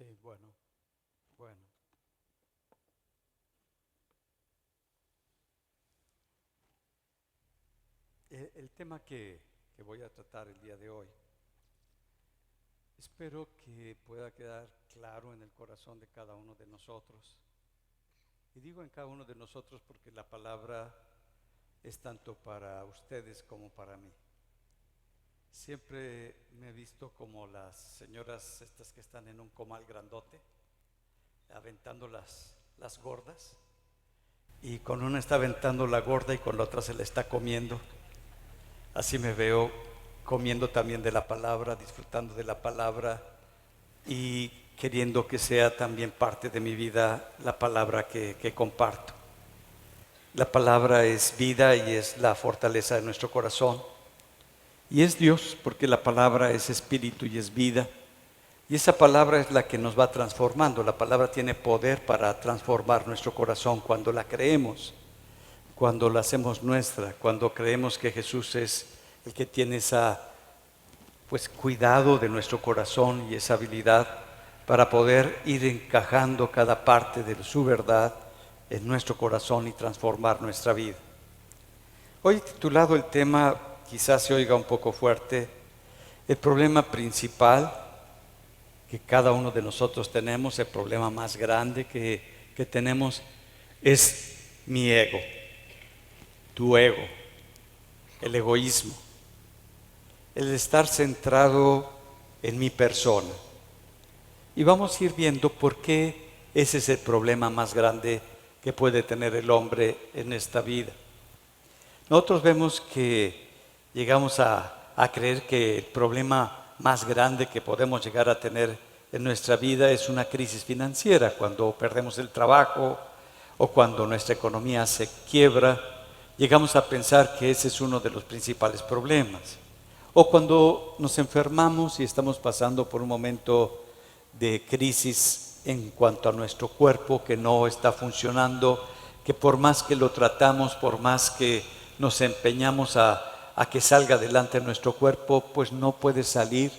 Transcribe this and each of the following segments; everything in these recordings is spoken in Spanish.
Sí, bueno. El tema que voy a tratar el día de hoy, espero que pueda quedar claro en el corazón de cada uno de nosotros. Y digo en cada uno de nosotros porque la palabra es tanto para ustedes como para mí. Siempre me he visto como las señoras estas que están en un comal grandote, aventando las gordas. Y con una está aventando la gorda y con la otra se la está comiendo. Así me veo comiendo también de la palabra, disfrutando de la palabra y queriendo que sea también parte de mi vida la palabra que comparto. La palabra es vida y es la fortaleza de nuestro corazón. Y es Dios, porque la palabra es espíritu y es vida. Y esa palabra es la que nos va transformando. La palabra tiene poder para transformar nuestro corazón cuando la creemos, cuando la hacemos nuestra, cuando creemos que Jesús es el que tiene esa, cuidado de nuestro corazón y esa habilidad para poder ir encajando cada parte de su verdad en nuestro corazón y transformar nuestra vida. Hoy he titulado el tema, quizás se oiga un poco fuerte, el problema principal que cada uno de nosotros tenemos, el problema más grande que tenemos es mi ego, tu ego, el egoísmo, el estar centrado en mi persona. Y vamos a ir viendo por qué ese es el problema más grande que puede tener el hombre en esta vida. Nosotros vemos que llegamos a creer que el problema más grande que podemos llegar a tener en nuestra vida es una crisis financiera, cuando perdemos el trabajo o cuando nuestra economía se quiebra. Llegamos a pensar que ese es uno de los principales problemas. O cuando nos enfermamos y estamos pasando por un momento de crisis en cuanto a nuestro cuerpo que no está funcionando, que por más que lo tratamos, por más que nos empeñamos a que salga adelante nuestro cuerpo, pues no puede salir,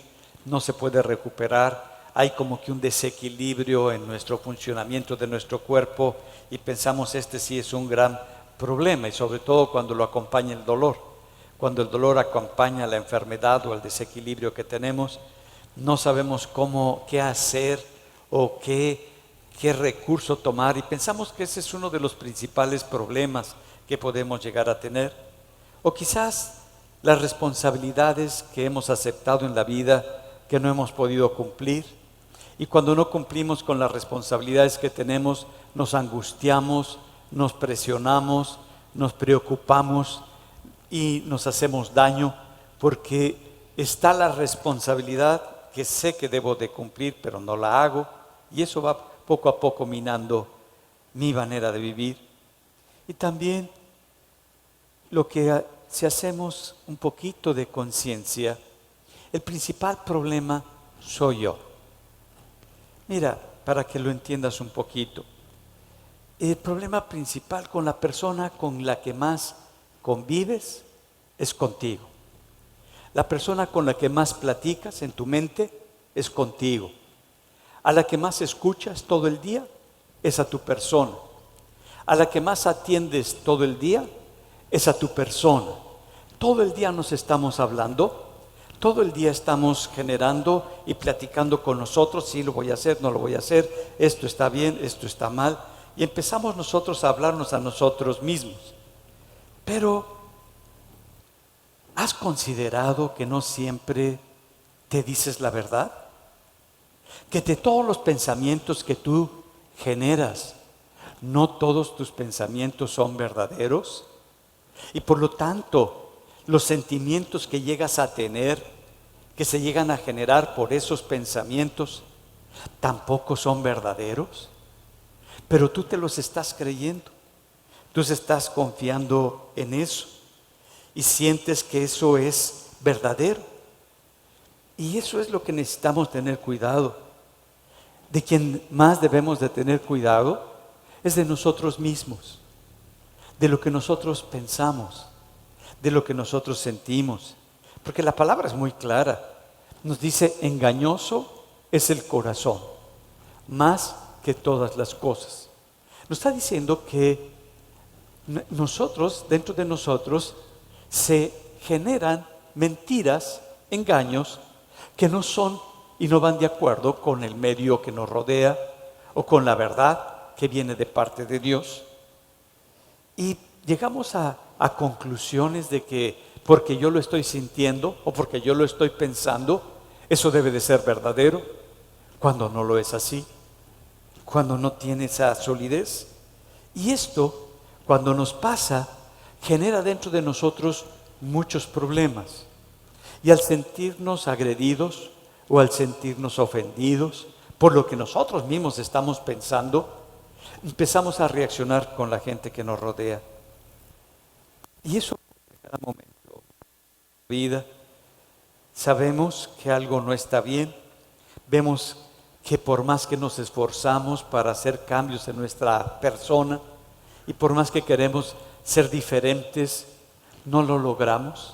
no se puede recuperar. Hay como que un desequilibrio en nuestro funcionamiento de nuestro cuerpo y pensamos este sí es un gran problema, y sobre todo cuando lo acompaña el dolor. Cuando el dolor acompaña la enfermedad o el desequilibrio que tenemos, no sabemos qué hacer o qué recurso tomar, y pensamos que ese es uno de los principales problemas que podemos llegar a tener. O quizás las responsabilidades que hemos aceptado en la vida que no hemos podido cumplir, y cuando no cumplimos con las responsabilidades que tenemos, nos angustiamos, nos presionamos, nos preocupamos y nos hacemos daño porque está la responsabilidad que sé que debo de cumplir, pero no la hago, y eso va poco a poco minando mi manera de vivir. Y también si hacemos un poquito de conciencia, el principal problema soy yo. Mira, para que lo entiendas un poquito, el problema principal con la persona con la que más convives es contigo. La persona con la que más platicas en tu mente es contigo. A la que más escuchas todo el día es a tu persona. A la que más atiendes todo el día es a tu persona. Todo el día nos estamos hablando, todo el día estamos generando y platicando con nosotros, sí lo voy a hacer, no lo voy a hacer, esto está bien, esto está mal, y empezamos nosotros a hablarnos a nosotros mismos. Pero ¿has considerado que no siempre te dices la verdad? Que de todos los pensamientos que tú generas, no todos tus pensamientos son verdaderos, y por lo tanto los sentimientos que llegas a tener, que se llegan a generar por esos pensamientos, tampoco son verdaderos, pero tú te los estás creyendo, tú estás confiando en eso y sientes que eso es verdadero. Y eso es lo que necesitamos tener cuidado. De quien más debemos de tener cuidado es de nosotros mismos, de lo que nosotros pensamos, de lo que nosotros sentimos, porque la palabra es muy clara, nos dice engañoso es el corazón más que todas las cosas. Nos está diciendo que nosotros, dentro de nosotros, se generan mentiras, engaños, que no son y no van de acuerdo con el medio que nos rodea o con la verdad que viene de parte de Dios. Y llegamos a conclusiones de que porque yo lo estoy sintiendo o porque yo lo estoy pensando, eso debe de ser verdadero, cuando no lo es así, cuando no tiene esa solidez. Y esto, cuando nos pasa, genera dentro de nosotros muchos problemas. Y al sentirnos agredidos o al sentirnos ofendidos por lo que nosotros mismos estamos pensando, empezamos a reaccionar con la gente que nos rodea. Y eso en cada momento de la vida. Sabemos que algo no está bien. Vemos que por más que nos esforzamos para hacer cambios en nuestra persona y por más que queremos ser diferentes, no lo logramos.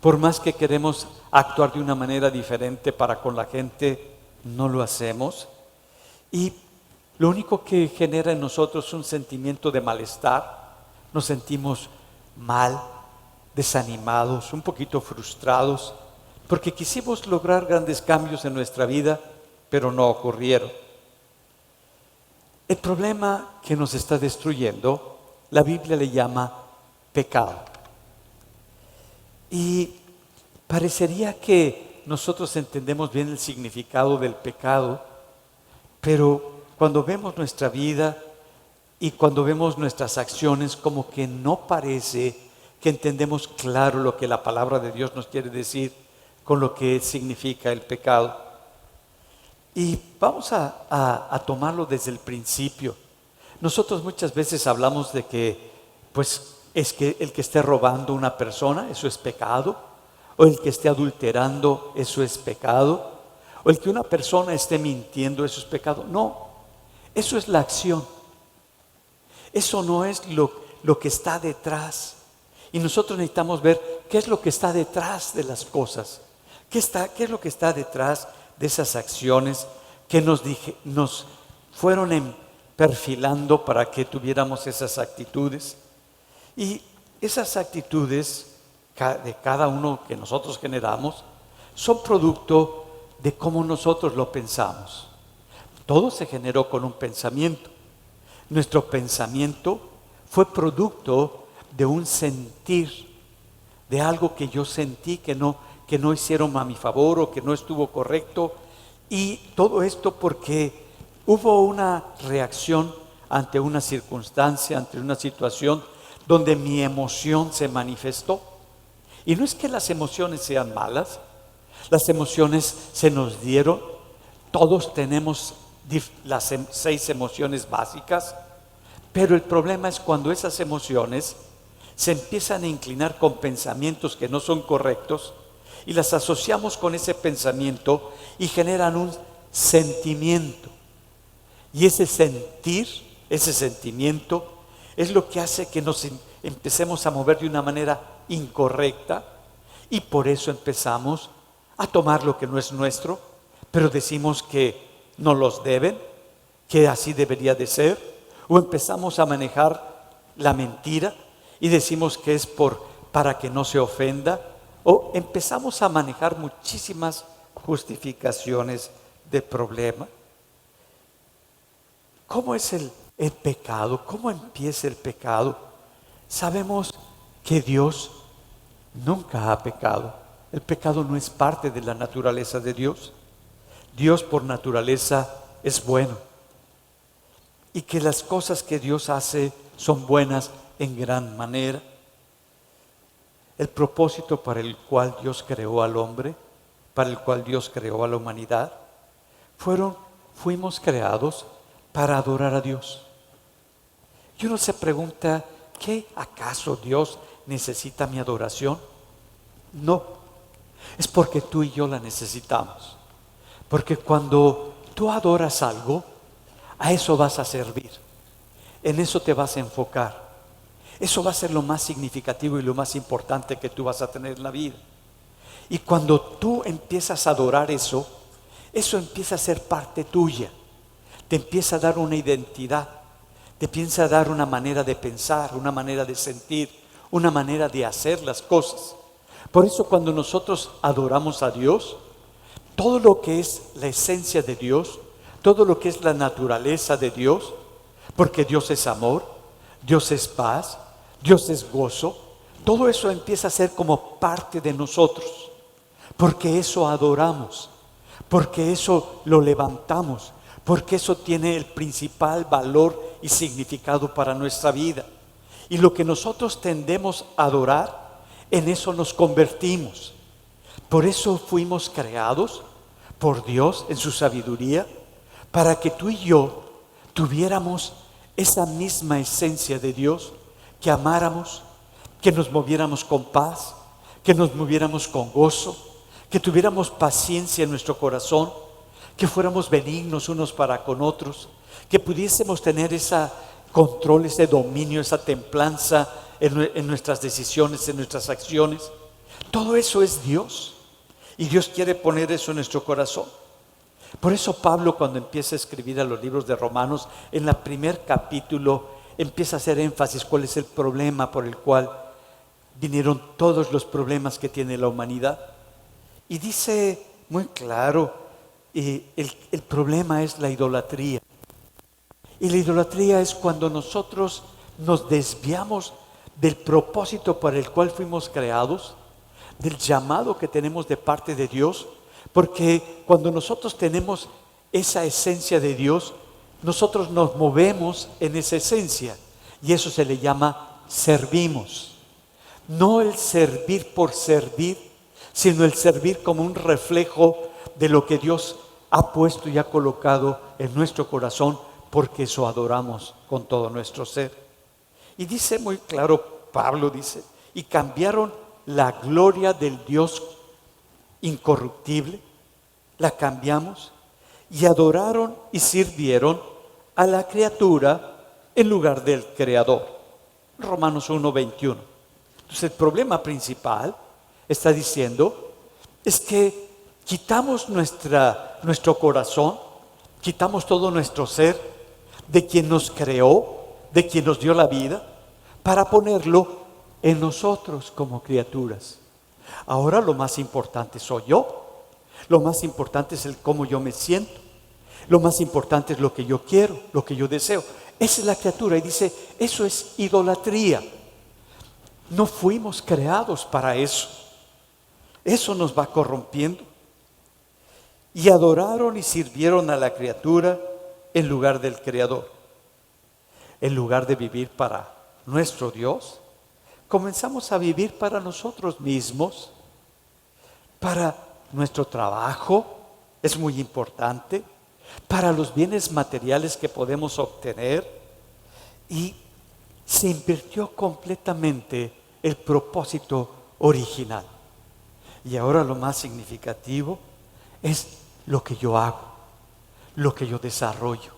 Por más que queremos actuar de una manera diferente para con la gente, no lo hacemos. Y lo único que genera en nosotros es un sentimiento de malestar. Nos sentimos mal, desanimados, un poquito frustrados, porque quisimos lograr grandes cambios en nuestra vida, pero no ocurrieron. El problema que nos está destruyendo, la Biblia le llama pecado. Y parecería que nosotros entendemos bien el significado del pecado, pero cuando vemos nuestra vida y cuando vemos nuestras acciones, como que no parece que entendemos claro lo que la palabra de Dios nos quiere decir con lo que significa el pecado. Y vamos a tomarlo desde el principio. Nosotros muchas veces hablamos de que, pues, es que el que esté robando una persona, eso es pecado, o el que esté adulterando, eso es pecado, o el que una persona esté mintiendo, eso es pecado. No, eso es la acción. Eso no es lo que está detrás. Y nosotros necesitamos ver qué es lo que está detrás de las cosas. ¿Qué es lo que está detrás de esas acciones que nos fueron perfilando para que tuviéramos esas actitudes? Y esas actitudes de cada uno que nosotros generamos son producto de cómo nosotros lo pensamos. Todo se generó con un pensamiento. Nuestro pensamiento fue producto de un sentir, de algo que yo sentí que no hicieron a mi favor o que no estuvo correcto. Y todo esto porque hubo una reacción ante una circunstancia, ante una situación donde mi emoción se manifestó. Y no es que las emociones sean malas, las emociones se nos dieron, todos tenemos las 6 emociones básicas, pero el problema es cuando esas emociones se empiezan a inclinar con pensamientos que no son correctos y las asociamos con ese pensamiento y generan un sentimiento. Y ese sentir, ese sentimiento es lo que hace que nos empecemos a mover de una manera incorrecta y por eso empezamos a tomar lo que no es nuestro, pero decimos que nos los deben, que así debería de ser, o empezamos a manejar la mentira y decimos que es para que no se ofenda, o empezamos a manejar muchísimas justificaciones de problema. ¿Cómo es el pecado? ¿Cómo empieza el pecado? Sabemos que Dios nunca ha pecado. El pecado no es parte de la naturaleza de Dios. Dios por naturaleza es bueno. Y que las cosas que Dios hace son buenas en gran manera. El propósito para el cual Dios creó al hombre, para el cual Dios creó a la humanidad, fuimos creados para adorar a Dios. Y uno se pregunta, ¿qué acaso Dios necesita mi adoración? No, es porque tú y yo la necesitamos. Porque cuando tú adoras algo, a eso vas a servir, en eso te vas a enfocar. Eso va a ser lo más significativo y lo más importante que tú vas a tener en la vida. Y cuando tú empiezas a adorar eso, eso empieza a ser parte tuya. te empieza a dar una identidad, te empieza a dar una manera de pensar, una manera de sentir, una manera de hacer las cosas. Por eso cuando nosotros adoramos a Dios, todo lo que es la esencia de Dios, todo lo que es la naturaleza de Dios, porque Dios es amor, Dios es paz, Dios es gozo, todo eso empieza a ser como parte de nosotros, porque eso adoramos, porque eso lo levantamos, porque eso tiene el principal valor y significado para nuestra vida. Y lo que nosotros tendemos a adorar, en eso nos convertimos. Por eso fuimos creados por Dios en su sabiduría, para que tú y yo tuviéramos esa misma esencia de Dios, que amáramos, que nos moviéramos con paz, que nos moviéramos con gozo, que tuviéramos paciencia en nuestro corazón, que fuéramos benignos unos para con otros, que pudiésemos tener ese control, ese dominio, esa templanza en nuestras decisiones, en nuestras acciones. Todo eso es Dios, y Dios quiere poner eso en nuestro corazón. Por eso Pablo, cuando empieza a escribir a los libros de Romanos, en el primer capítulo empieza a hacer énfasis cuál es el problema por el cual vinieron todos los problemas que tiene la humanidad. Y dice muy claro, el problema es la idolatría. Y la idolatría es cuando nosotros nos desviamos del propósito para el cual fuimos creados, del llamado que tenemos de parte de Dios, porque cuando nosotros tenemos esa esencia de Dios, nosotros nos movemos en esa esencia, y eso se le llama servimos. No el servir por servir, sino el servir como un reflejo de lo que Dios ha puesto y ha colocado en nuestro corazón, porque eso adoramos con todo nuestro ser. Y dice muy claro, Pablo dice, y cambiaron la gloria del Dios incorruptible, la cambiamos, y adoraron y sirvieron a la criatura en lugar del Creador. Romanos 1:21. Entonces el problema principal, está diciendo, es que quitamos nuestro corazón, quitamos todo nuestro ser de quien nos creó, de quien nos dio la vida, para ponerlo en nosotros como criaturas. Ahora lo más importante soy yo, lo más importante es el cómo yo me siento, lo más importante es lo que yo quiero, lo que yo deseo. Esa es la criatura, y dice, eso es idolatría. No fuimos creados para eso. Eso nos va corrompiendo. Y adoraron y sirvieron a la criatura en lugar del Creador. En lugar de vivir para nuestro Dios, comenzamos a vivir para nosotros mismos, para nuestro trabajo, es muy importante, para los bienes materiales que podemos obtener, y se invirtió completamente el propósito original. Y ahora lo más significativo es lo que yo hago, lo que yo desarrollo.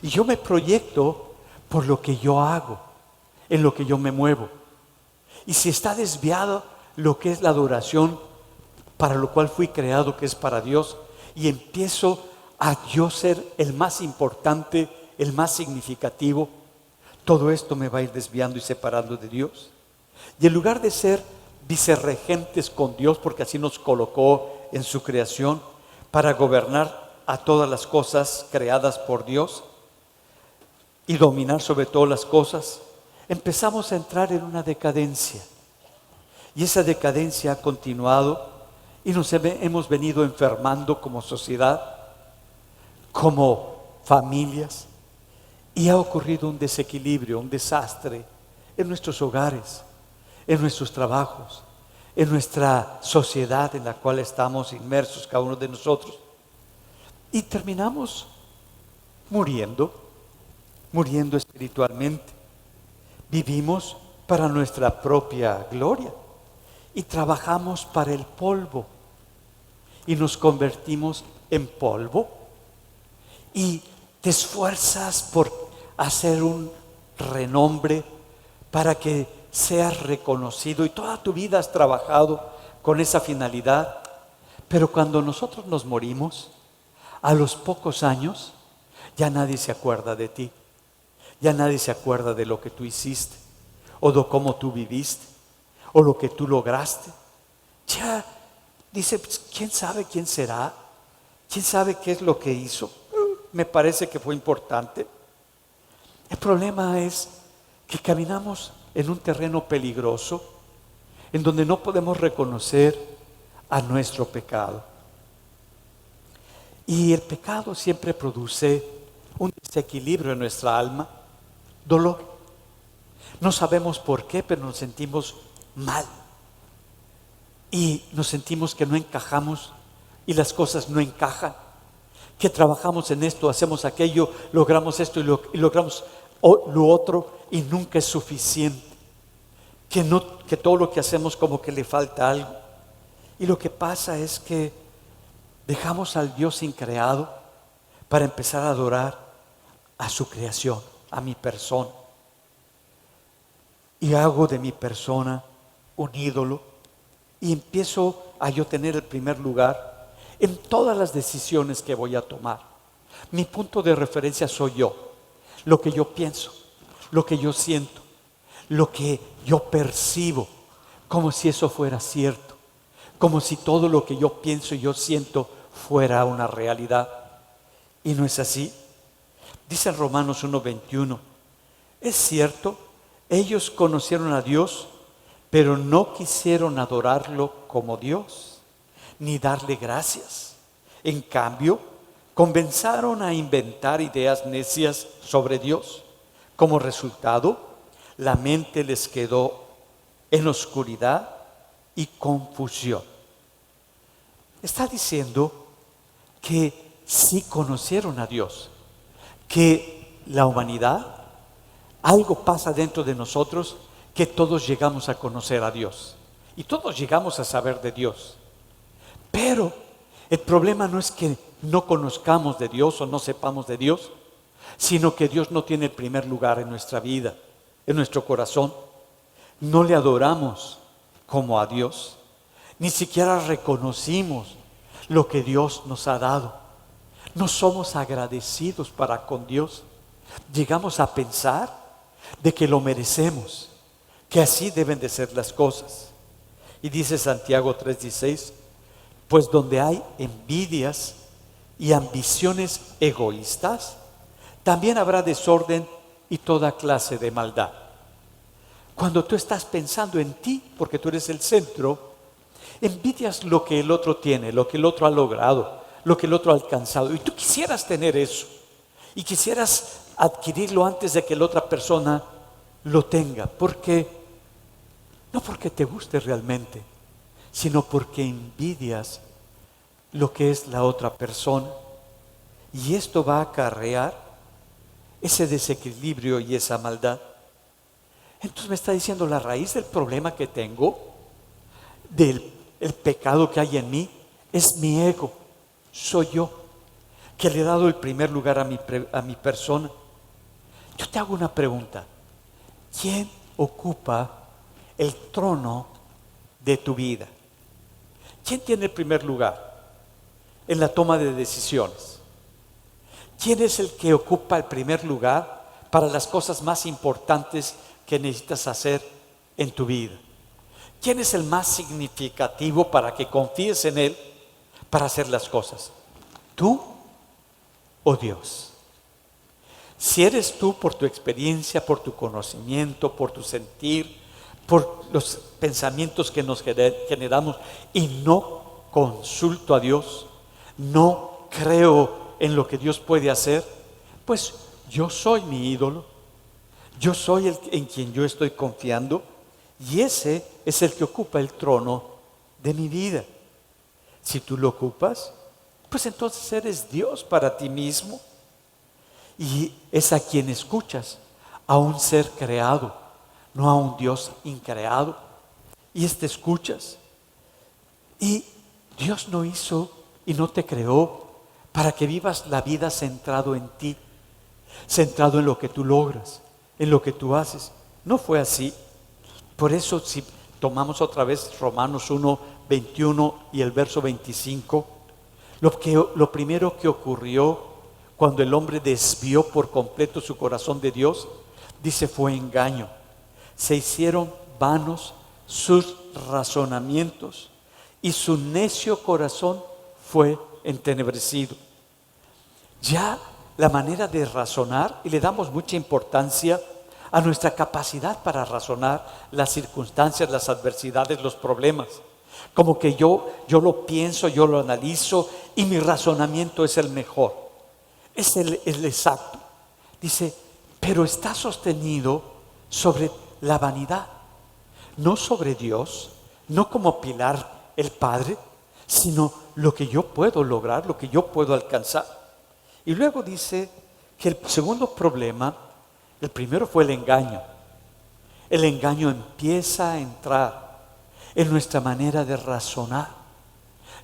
Y yo me proyecto por lo que yo hago, en lo que yo me muevo. Y si está desviado lo que es la adoración para lo cual fui creado, que es para Dios, y empiezo a yo ser el más importante, el más significativo, todo esto me va a ir desviando y separando de Dios. Y en lugar de ser vicerregentes con Dios, porque así nos colocó en su creación, para gobernar a todas las cosas creadas por Dios y dominar sobre todas las cosas, empezamos a entrar en una decadencia. Y esa decadencia ha continuado y nos hemos venido enfermando como sociedad, como familias, y ha ocurrido un desequilibrio, un desastre en nuestros hogares, en nuestros trabajos, en nuestra sociedad en la cual estamos inmersos cada uno de nosotros. Y terminamos muriendo espiritualmente. Vivimos para nuestra propia gloria y trabajamos para el polvo, y nos convertimos en polvo, y te esfuerzas por hacer un renombre para que seas reconocido, y toda tu vida has trabajado con esa finalidad. Pero cuando nosotros nos morimos, a los pocos años ya nadie se acuerda de ti. Ya nadie se acuerda de lo que tú hiciste, o de cómo tú viviste, o lo que tú lograste. Ya dice, pues, ¿quién sabe quién será? ¿Quién sabe qué es lo que hizo? Me parece que fue importante. El problema es que caminamos en un terreno peligroso, en donde no podemos reconocer a nuestro pecado. Y el pecado siempre produce un desequilibrio en nuestra alma, dolor. No sabemos por qué, pero nos sentimos mal. Y nos sentimos que no encajamos y las cosas no encajan. Que trabajamos en esto, hacemos aquello, logramos esto y logramos lo otro y nunca es suficiente. Que todo lo que hacemos como que le falta algo. Y lo que pasa es que dejamos al Dios increado para empezar a adorar a su creación, a mi persona. Y hago de mi persona un ídolo y empiezo a yo tener el primer lugar en todas las decisiones que voy a tomar. Mi punto de referencia soy yo, lo que yo pienso, lo que yo siento, lo que yo percibo, como si eso fuera cierto, como si todo lo que yo pienso y yo siento fuera una realidad. Y no es así. Dice en Romanos 1:21, es cierto, ellos conocieron a Dios, pero no quisieron adorarlo como Dios, ni darle gracias. En cambio, comenzaron a inventar ideas necias sobre Dios. Como resultado, la mente les quedó en oscuridad y confusión. Está diciendo que sí conocieron a Dios, que la humanidad, algo pasa dentro de nosotros, que todos llegamos a conocer a Dios y todos llegamos a saber de Dios. Pero el problema no es que no conozcamos de Dios o no sepamos de Dios, sino que Dios no tiene el primer lugar en nuestra vida, en nuestro corazón. No le adoramos como a Dios, ni siquiera reconocimos lo que Dios nos ha dado. No somos agradecidos para con Dios. Llegamos a pensar de que lo merecemos, que así deben de ser las cosas. Y dice Santiago 3:16, pues donde hay envidias y ambiciones egoístas, también habrá desorden y toda clase de maldad. Cuando tú estás pensando en ti, porque tú eres el centro, envidias lo que el otro tiene, lo que el otro ha logrado, lo que el otro ha alcanzado, y tú quisieras tener eso y quisieras adquirirlo antes de que la otra persona lo tenga, no porque te guste realmente, sino porque envidias lo que es la otra persona, y esto va a acarrear ese desequilibrio y esa maldad. Entonces me está diciendo, la raíz del problema que tengo, del el pecado que hay en mí, es mi ego, soy yo, que le he dado el primer lugar a mi persona. Yo te hago una pregunta: ¿quién ocupa el trono de tu vida? ¿Quién tiene el primer lugar en la toma de decisiones? ¿Quién es el que ocupa el primer lugar para las cosas más importantes que necesitas hacer en tu vida? ¿Quién es el más significativo para que confíes en Él para hacer las cosas? ¿Tú o Dios? Si eres tú, por tu experiencia, por tu conocimiento, por tu sentir, por los pensamientos que nos generamos, y no consulto a Dios, no creo en lo que Dios puede hacer, pues yo soy mi ídolo, yo soy el en quien yo estoy confiando, y ese es el que ocupa el trono de mi vida. Si tú lo ocupas, pues entonces eres Dios para ti mismo, y es a quien escuchas, a un ser creado, no a un Dios increado. Y escuchas. Y Dios no hizo y no te creó para que vivas la vida centrado en ti, centrado en lo que tú logras, en lo que tú haces. No fue así. Por eso, si tomamos otra vez Romanos 1:21 y el verso 25, lo primero que ocurrió cuando el hombre desvió por completo su corazón de Dios, dice, fue engaño. Se hicieron vanos sus razonamientos y su necio corazón fue entenebrecido. Ya la manera de razonar, y le damos mucha importancia a nuestra capacidad para razonar las circunstancias, las adversidades, los problemas. Como que yo lo pienso, yo lo analizo y mi razonamiento es el mejor, es el exacto. Dice, pero está sostenido sobre la vanidad, no sobre Dios, no como pilar el Padre, sino lo que yo puedo lograr, lo que yo puedo alcanzar. Y luego dice que el segundo problema, el primero fue el engaño. El engaño empieza a entrar en nuestra manera de razonar,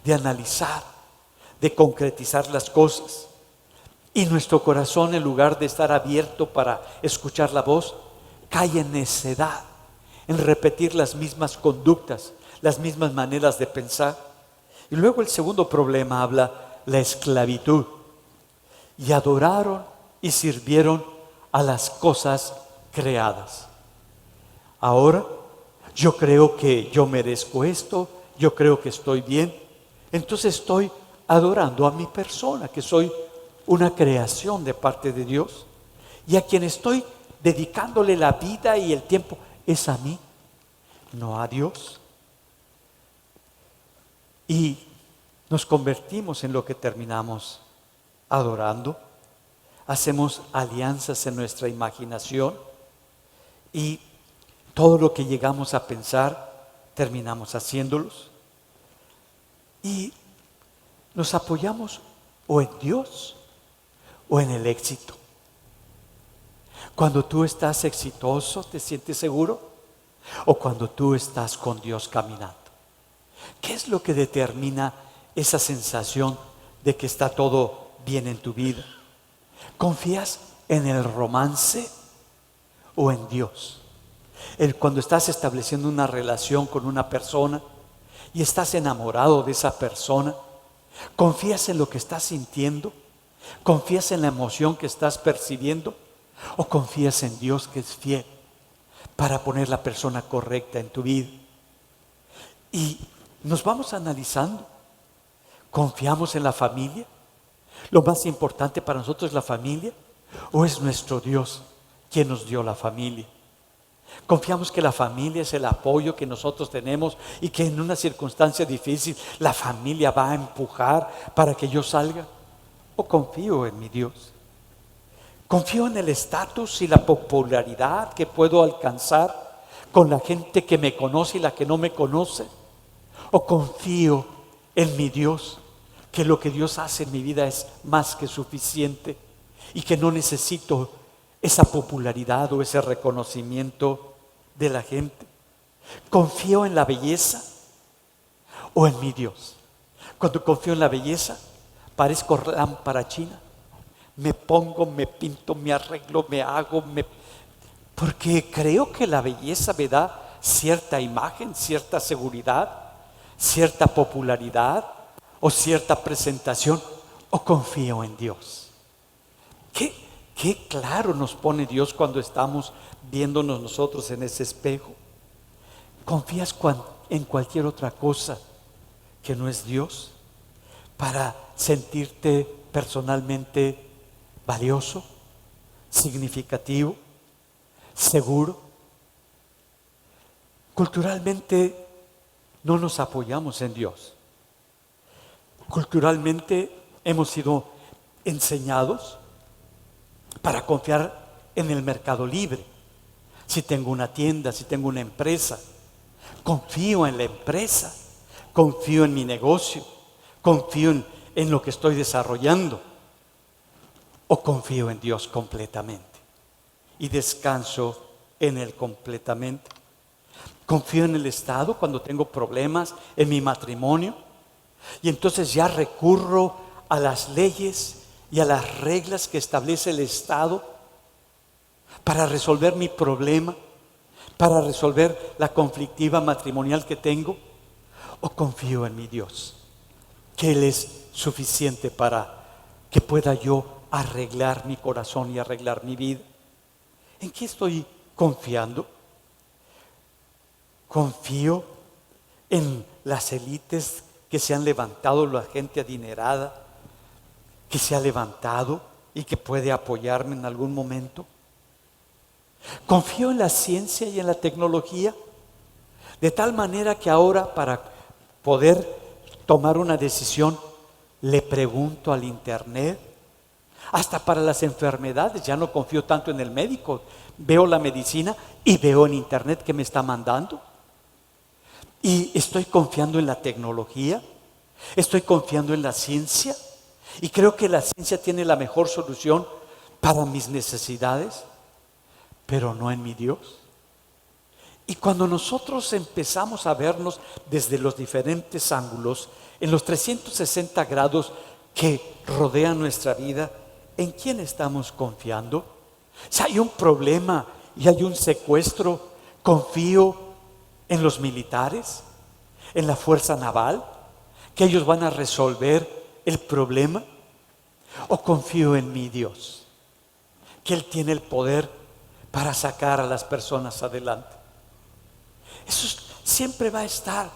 de analizar, de concretizar las cosas. Y nuestro corazón, en lugar de estar abierto para escuchar la voz, cae en necedad, en repetir las mismas conductas, las mismas maneras de pensar. Y luego el segundo problema habla la esclavitud. Y adoraron y sirvieron a las cosas creadas. Ahora, yo creo que yo merezco esto, yo creo que estoy bien, entonces estoy adorando a mi persona, que soy una creación de parte de Dios, y a quien estoy dedicándole la vida y el tiempo es a mí, no a Dios. Y nos convertimos en lo que terminamos adorando. Hacemos alianzas en nuestra imaginación y todo lo que llegamos a pensar terminamos haciéndolos. Y nos apoyamos o en Dios o en el éxito. Cuando tú estás exitoso, ¿te sientes seguro? O cuando tú estás con Dios caminando. ¿Qué es lo que determina esa sensación de que está todo bien en tu vida? ¿Confías en el romance o en Dios? Cuando estás estableciendo una relación con una persona y estás enamorado de esa persona, ¿confías en lo que estás sintiendo? ¿Confías en la emoción que estás percibiendo? ¿O confías en Dios, que es fiel para poner la persona correcta en tu vida? Y nos vamos analizando. ¿Confiamos en la familia? ¿Lo más importante para nosotros es la familia? ¿O es nuestro Dios quien nos dio la familia? ¿Confiamos que la familia es el apoyo que nosotros tenemos y que en una circunstancia difícil la familia va a empujar para que yo salga? ¿O confío en mi Dios? ¿Confío en el estatus y la popularidad que puedo alcanzar con la gente que me conoce y la que no me conoce? ¿O confío en mi Dios, que lo que Dios hace en mi vida es más que suficiente y que no necesito esa popularidad o ese reconocimiento de la gente? ¿Confío en la belleza o en mi Dios? Cuando confío en la belleza, parezco lámpara china. Me pongo, me pinto, me arreglo, me hago, porque creo que la belleza me da cierta imagen, cierta seguridad, cierta popularidad o cierta presentación. ¿O confío en Dios? Qué claro nos pone Dios cuando estamos viéndonos nosotros en ese espejo. ¿Confías en cualquier otra cosa que no es Dios para sentirte personalmente valioso, significativo, seguro? Culturalmente no nos apoyamos en Dios. Culturalmente hemos sido enseñados para confiar en el mercado libre. Si tengo una tienda, si tengo una empresa, confío en la empresa, confío en mi negocio, confío en lo que estoy desarrollando. O confío en Dios completamente y descanso en Él completamente. Confío en el Estado cuando tengo problemas en mi matrimonio y entonces ya recurro a las leyes y a las reglas que establece el Estado para resolver mi problema, para resolver la conflictiva matrimonial que tengo. O confío en mi Dios, que Él es suficiente para que pueda yo arreglar mi corazón y arreglar mi vida. ¿En qué estoy confiando? Confío en las élites que se han levantado, la gente adinerada que se ha levantado y que puede apoyarme en algún momento. Confío en la ciencia y en la tecnología, de tal manera que ahora, para poder tomar una decisión, le pregunto al internet. Hasta para las enfermedades ya no confío tanto en el médico, veo la medicina y veo en internet que me está mandando. Y estoy confiando en la tecnología, estoy confiando en la ciencia, y creo que la ciencia tiene la mejor solución para mis necesidades, pero no en mi Dios. Y cuando nosotros empezamos a vernos desde los diferentes ángulos, en los 360 grados que rodean nuestra vida, ¿en quién estamos confiando? Si hay un problema y hay un secuestro, ¿confío en los militares, en la fuerza naval, que ellos van a resolver el problema? ¿O confío en mi Dios, que Él tiene el poder para sacar a las personas adelante? Eso siempre va a estar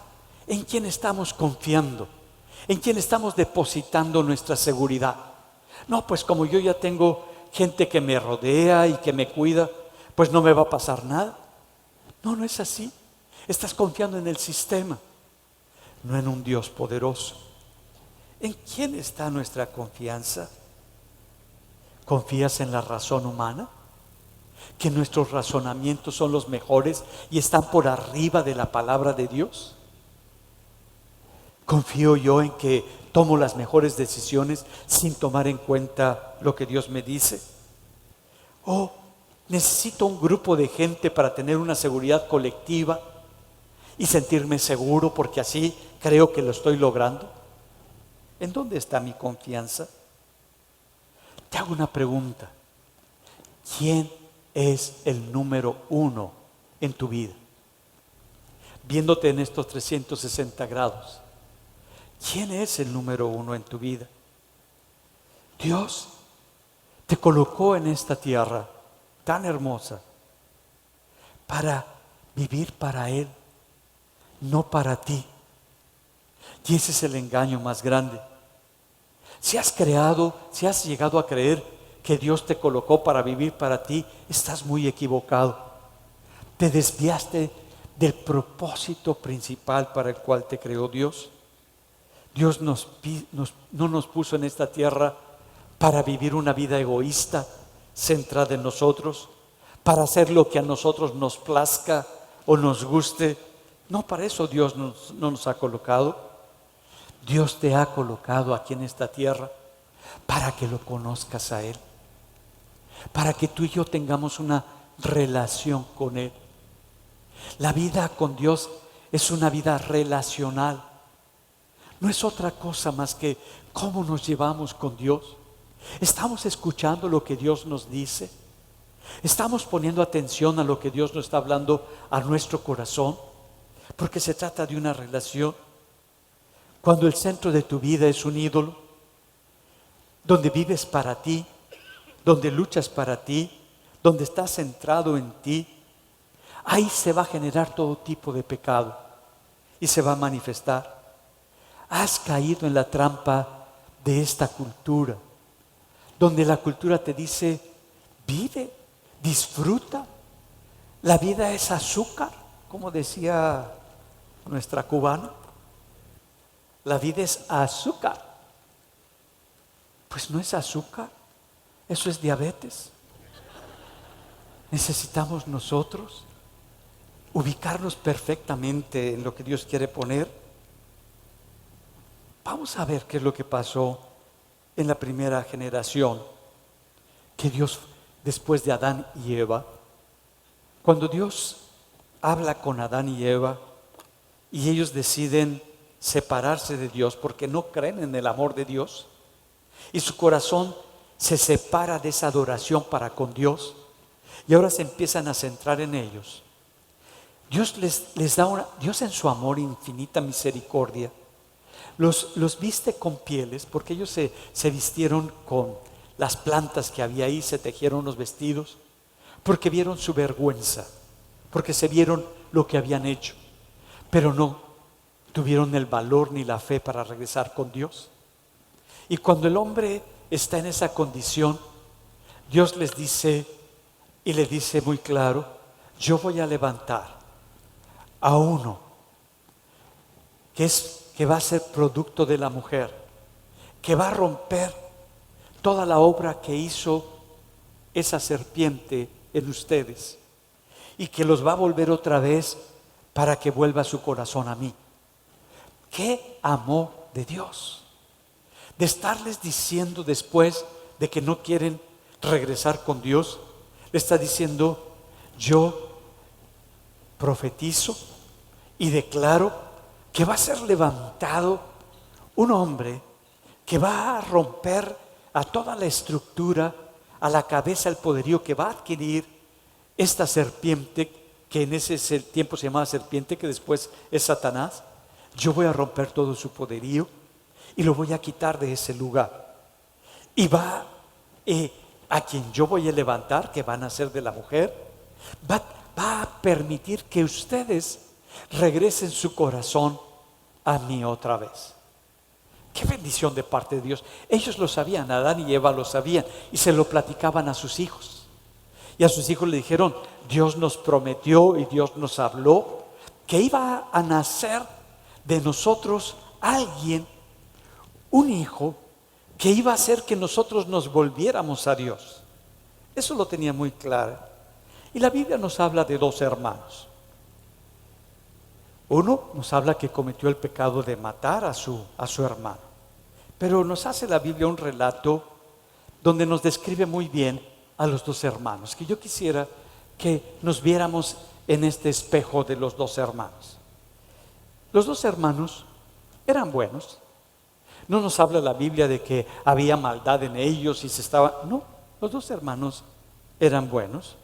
en quien estamos confiando, en quien estamos depositando nuestra seguridad. No, pues como yo ya tengo gente que me rodea y que me cuida, pues no me va a pasar nada. No, no es así. Estás confiando en el sistema, no en un Dios poderoso. ¿En quién está nuestra confianza? ¿Confías en la razón humana? ¿Que nuestros razonamientos son los mejores y están por arriba de la palabra de Dios? ¿Confío yo en que tomo las mejores decisiones sin tomar en cuenta lo que Dios me dice? ¿O necesito un grupo de gente para tener una seguridad colectiva y sentirme seguro porque así creo que lo estoy logrando? ¿En dónde está mi confianza? Te hago una pregunta. ¿Quién es el número uno en tu vida? Viéndote en estos 360 grados, ¿quién es el número uno en tu vida? Dios te colocó en esta tierra tan hermosa para vivir para Él, no para ti. Y ese es el engaño más grande. Si has llegado a creer que Dios te colocó para vivir para ti, estás muy equivocado. Te desviaste del propósito principal para el cual te creó Dios. Dios no nos puso en esta tierra para vivir una vida egoísta, centrada en nosotros, para hacer lo que a nosotros nos plazca o nos guste. No, para eso Dios no nos ha colocado. Dios te ha colocado aquí en esta tierra para que lo conozcas a Él, para que tú y yo tengamos una relación con Él. La vida con Dios es una vida relacional. No es otra cosa más que cómo nos llevamos con Dios. ¿Estamos escuchando lo que Dios nos dice? ¿Estamos poniendo atención a lo que Dios nos está hablando a nuestro corazón? Porque se trata de una relación. Cuando el centro de tu vida es un ídolo, donde vives para ti, donde luchas para ti, donde estás centrado en ti, ahí se va a generar todo tipo de pecado y se va a manifestar. Has caído en la trampa de esta cultura, donde la cultura te dice: vive, disfruta, la vida es azúcar, como decía nuestra cubana. La vida es azúcar. Pues no es azúcar, eso es diabetes. Necesitamos nosotros ubicarnos perfectamente en lo que Dios quiere poner. Vamos a ver qué es lo que pasó en la primera generación, que Dios, después de Adán y Eva, cuando Dios habla con Adán y Eva y ellos deciden separarse de Dios porque no creen en el amor de Dios y su corazón se separa de esa adoración para con Dios y ahora se empiezan a centrar en ellos. Dios les da Dios en su amor, infinita misericordia, los viste con pieles, porque ellos se vistieron con las plantas que había ahí, se tejieron los vestidos, porque vieron su vergüenza, porque se vieron lo que habían hecho, pero no tuvieron el valor ni la fe para regresar con Dios. Y cuando el hombre está en esa condición, Dios les dice, y le dice muy claro: yo voy a levantar a uno que va a ser producto de la mujer, que va a romper toda la obra que hizo esa serpiente en ustedes, y que los va a volver otra vez para que vuelva su corazón a mí. ¡Qué amor de Dios! De estarles diciendo, después de que no quieren regresar con Dios, le está diciendo: yo profetizo y declaro que va a ser levantado un hombre que va a romper a toda la estructura, a la cabeza, el poderío que va a adquirir esta serpiente, que en ese tiempo se llamaba serpiente, que después es Satanás. Yo voy a romper todo su poderío y lo voy a quitar de ese lugar. Y va a quien yo voy a levantar, que van a ser de la mujer, va a permitir que ustedes regresen su corazón a mí otra vez. Qué bendición de parte de Dios. Ellos lo sabían, Adán y Eva lo sabían, y se lo platicaban a sus hijos. Y a sus hijos le dijeron: Dios nos prometió y Dios nos habló que iba a nacer de nosotros alguien, un hijo, que iba a hacer que nosotros nos volviéramos a Dios. Eso lo tenía muy claro. Y la Biblia nos habla de dos hermanos. Uno nos habla que cometió el pecado de matar a su hermano. Pero nos hace la Biblia un relato donde nos describe muy bien a los dos hermanos, que yo quisiera que nos viéramos en este espejo de los dos hermanos. Los dos hermanos eran buenos. No nos habla la Biblia de que había maldad en ellos y no, los dos hermanos eran buenos.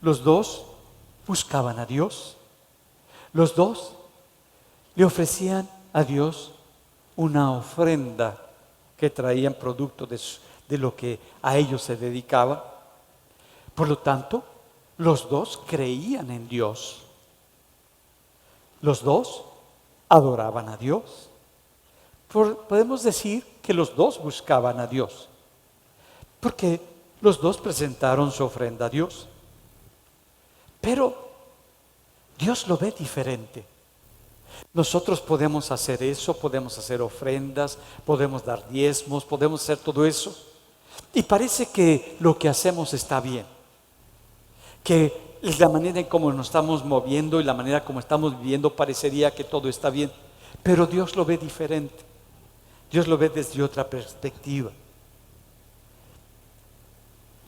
Los dos buscaban a Dios. Los dos le ofrecían a Dios una ofrenda que traían producto de lo que a ellos se dedicaba. Por lo tanto, los dos creían en Dios. Los dos adoraban a Dios. Podemos decir que los dos buscaban a Dios, porque los dos presentaron su ofrenda a Dios. Pero Dios lo ve diferente. Nosotros podemos hacer eso, podemos hacer ofrendas, podemos dar diezmos, podemos hacer todo eso, y parece que lo que hacemos está bien, que la manera en cómo nos estamos moviendo y la manera como estamos viviendo parecería que todo está bien, pero Dios lo ve diferente. Dios lo ve desde otra perspectiva.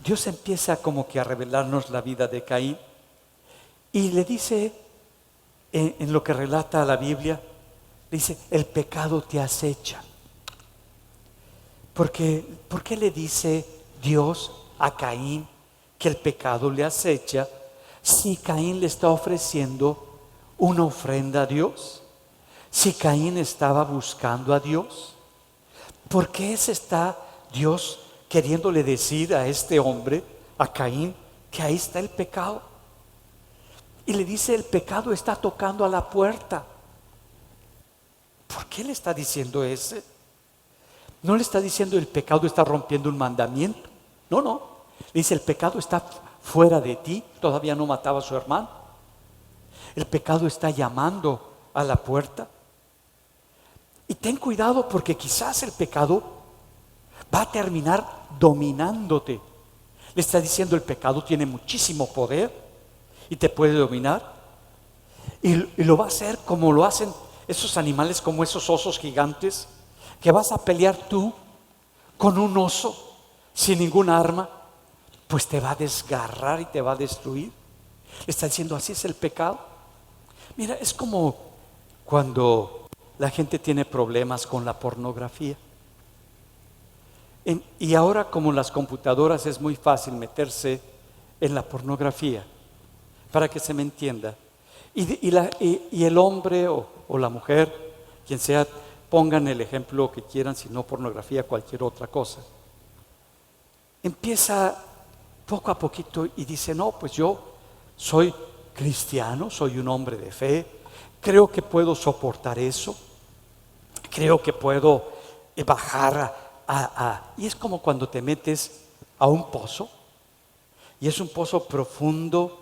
Dios empieza como que a revelarnos la vida de Caín y le dice, en lo que relata la Biblia, dice: el pecado te acecha. ¿Por qué le dice Dios a Caín que el pecado le acecha si Caín le está ofreciendo una ofrenda a Dios? Si Caín estaba buscando a Dios, ¿por qué está Dios queriéndole decir a este hombre, a Caín, que ahí está el pecado? Y le dice: el pecado está tocando a la puerta. ¿Por qué le está diciendo ese? No le está diciendo el pecado está rompiendo un mandamiento. No. Le dice: el pecado está fuera de ti. Todavía no mataba a su hermano. El pecado está llamando a la puerta. Y ten cuidado, porque quizás el pecado va a terminar dominándote. Le está diciendo: el pecado tiene muchísimo poder y te puede dominar. Y lo va a hacer como lo hacen esos animales, como esos osos gigantes, que vas a pelear tú con un oso sin ningún arma, pues te va a desgarrar y te va a destruir. Le está diciendo: así es el pecado. Mira, es como cuando la gente tiene problemas con la pornografía. Y ahora, como las computadoras, es muy fácil meterse en la pornografía. Para que se me entienda, y el hombre o la mujer, quien sea, pongan el ejemplo que quieran, si no pornografía, cualquier otra cosa. empieza poco a poquito y dice, no, pues yo soy cristiano, soy un hombre de fe, creo que puedo soportar eso, creo que puedo bajar y es como cuando te metes a un pozo, y es un pozo profundo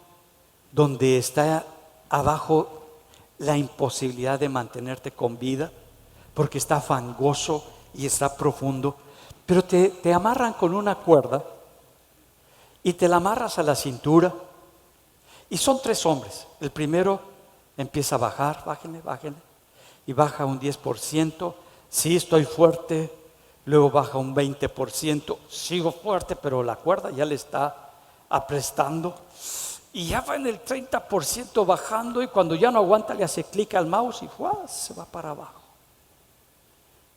donde está abajo la imposibilidad de mantenerte con vida, porque está fangoso y está profundo, pero te amarran con una cuerda y te la amarras a la cintura, y son 3 hombres. El primero empieza a bajar, bájenle, y baja un 10%, sí, estoy fuerte. Luego baja un 20%, sigo fuerte, pero la cuerda ya le está aprestando, y ya va en el 30% bajando, y cuando ya no aguanta le hace clic al mouse y ¡fua!, se va para abajo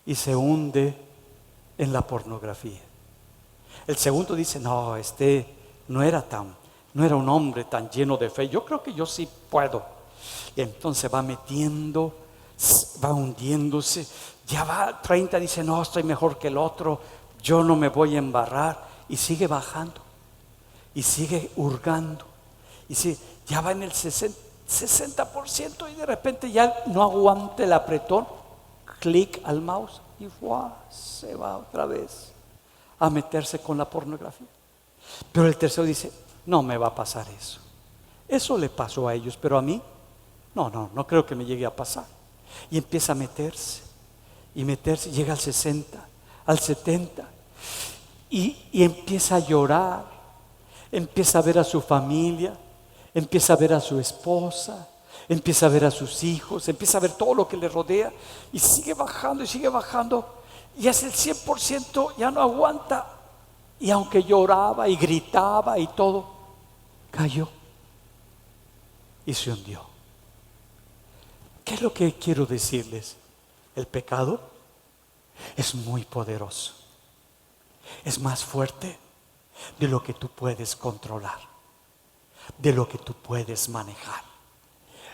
y se hunde en la pornografía. El segundo dice, no, no era un hombre tan lleno de fe, yo creo que yo sí puedo. Y entonces va metiendo, va hundiéndose, ya va 30, dice, no, estoy mejor que el otro, yo no me voy a embarrar, y sigue bajando y sigue hurgando, y ya va en el 60%, y de repente ya no aguanta el apretón, clic al mouse y ¡fua!, se va otra vez a meterse con la pornografía. Pero el tercero dice, no me va a pasar eso. Eso le pasó a ellos, pero a mí no creo que me llegue a pasar. Y empieza a meterse y meterse, llega al 60, al 70, y empieza a llorar, empieza a ver a su familia, empieza a ver a su esposa, empieza a ver a sus hijos, empieza a ver todo lo que le rodea, y sigue bajando, y hace el 100%, ya no aguanta, y aunque lloraba y gritaba y todo, cayó y se hundió. ¿Qué es lo que quiero decirles? El pecado es muy poderoso, es más fuerte de lo que tú puedes controlar, de lo que tú puedes manejar.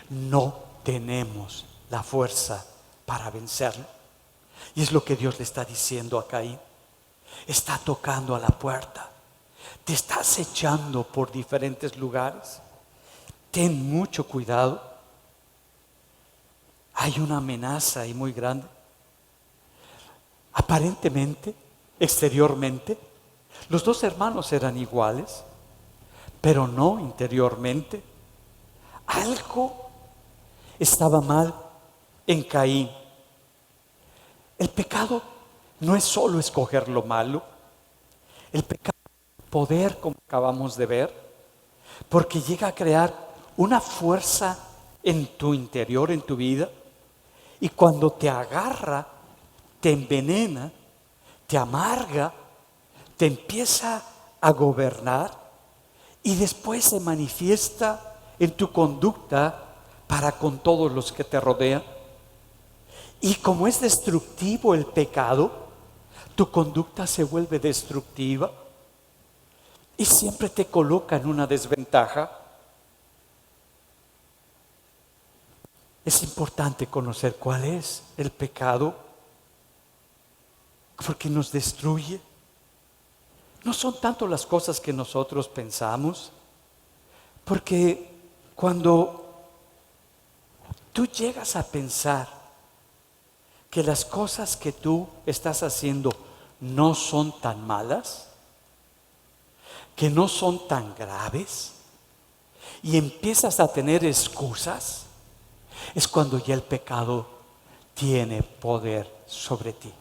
No tenemos la fuerza para vencerlo, y es lo que Dios le está diciendo a Caín. Está tocando a la puerta, te está acechando por diferentes lugares. Ten mucho cuidado. Hay una amenaza ahí muy grande. Aparentemente, exteriormente, los 2 hermanos eran iguales, pero no interiormente. Algo estaba mal en Caín. El pecado no es solo escoger lo malo. El pecado es poder, como acabamos de ver, porque llega a crear una fuerza en tu interior, en tu vida, y cuando te agarra, te envenena, te amarga, te empieza a gobernar, y después se manifiesta en tu conducta para con todos los que te rodean. Y como es destructivo el pecado, tu conducta se vuelve destructiva y siempre te coloca en una desventaja. Es importante conocer cuál es el pecado, porque nos destruye. No son tanto las cosas que nosotros pensamos, porque cuando tú llegas a pensar que las cosas que tú estás haciendo no son tan malas, que no son tan graves, y empiezas a tener excusas, es cuando ya el pecado tiene poder sobre ti.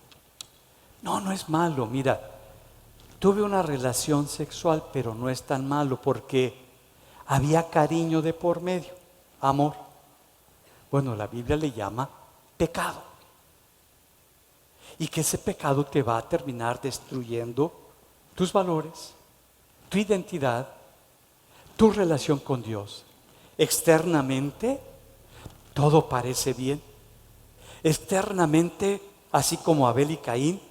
No es malo. Mira, tuve una relación sexual, pero no es tan malo porque había cariño de por medio, amor. Bueno, la Biblia le llama pecado. Y que ese pecado te va a terminar destruyendo tus valores, tu identidad, tu relación con Dios. Externamente, todo parece bien. Externamente, así como Abel y Caín,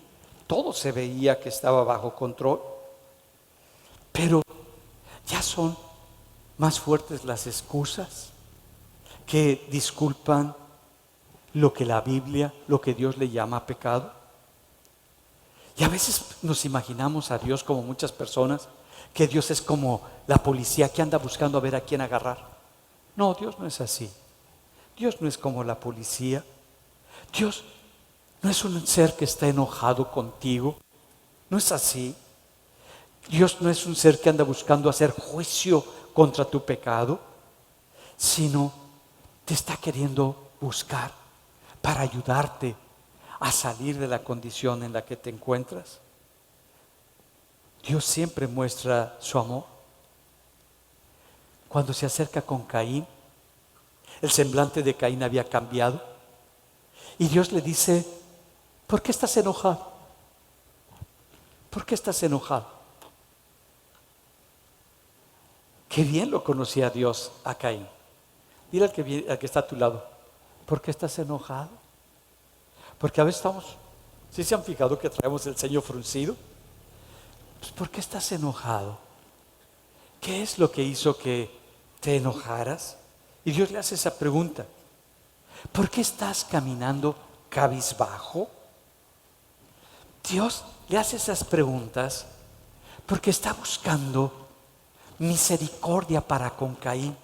todo se veía que estaba bajo control. Pero ya son más fuertes las excusas que disculpan lo que la Biblia, lo que Dios le llama pecado. Y a veces nos imaginamos a Dios como muchas personas, que Dios es como la policía que anda buscando a ver a quién agarrar. No, Dios no es así. Dios no es como la policía. Dios no es un ser que está enojado contigo. No es así. Dios no es un ser que anda buscando hacer juicio contra tu pecado, sino te está queriendo buscar para ayudarte a salir de la condición en la que te encuentras. Dios siempre muestra su amor. Cuando se acerca con Caín, el semblante de Caín había cambiado y Dios le dice: ¿por qué estás enojado? ¿Por qué estás enojado? Qué bien lo conocía Dios a Caín. Dile al que está a tu lado: ¿por qué estás enojado? Porque a veces estamos, ¿sí se han fijado que traemos el ceño fruncido? Pues, ¿por qué estás enojado? ¿Qué es lo que hizo que te enojaras? Y Dios le hace esa pregunta: ¿por qué estás caminando cabizbajo? Dios le hace esas preguntas porque está buscando misericordia para con Caín.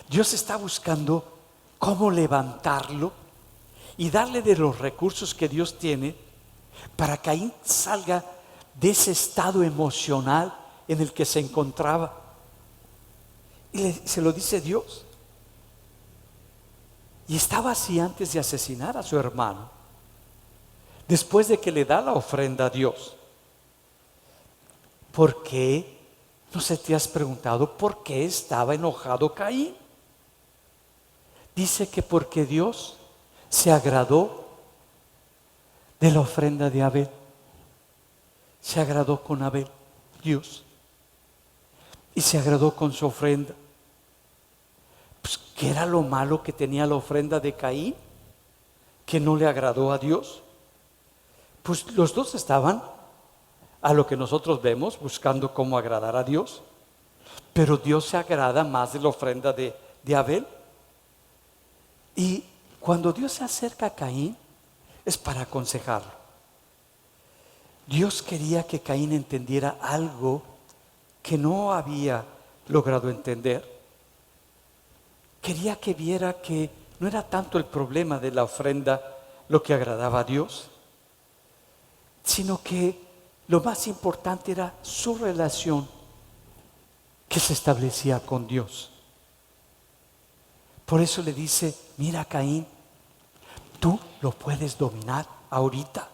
Dios está buscando cómo levantarlo y darle de los recursos que Dios tiene para que Caín salga de ese estado emocional en el que se encontraba. Y se lo dice Dios. Y estaba así antes de asesinar a su hermano, después de que le da la ofrenda a Dios. ¿Por qué? ¿No se te has preguntado por qué estaba enojado Caín? Dice que porque Dios se agradó de la ofrenda de Abel. Se agradó con Abel, Dios. Y se agradó con su ofrenda. Pues, ¿qué era lo malo que tenía la ofrenda de Caín? Que no le agradó a Dios. Pues los dos estaban, a lo que nosotros vemos, buscando cómo agradar a Dios. Pero Dios se agrada más de la ofrenda de Abel. Y cuando Dios se acerca a Caín, es para aconsejarlo. Dios quería que Caín entendiera algo que no había logrado entender. Quería que viera que no era tanto el problema de la ofrenda lo que agradaba a Dios, sino que lo más importante era su relación que se establecía con Dios. Por eso le dice: mira, Caín, tú lo puedes dominar ahorita,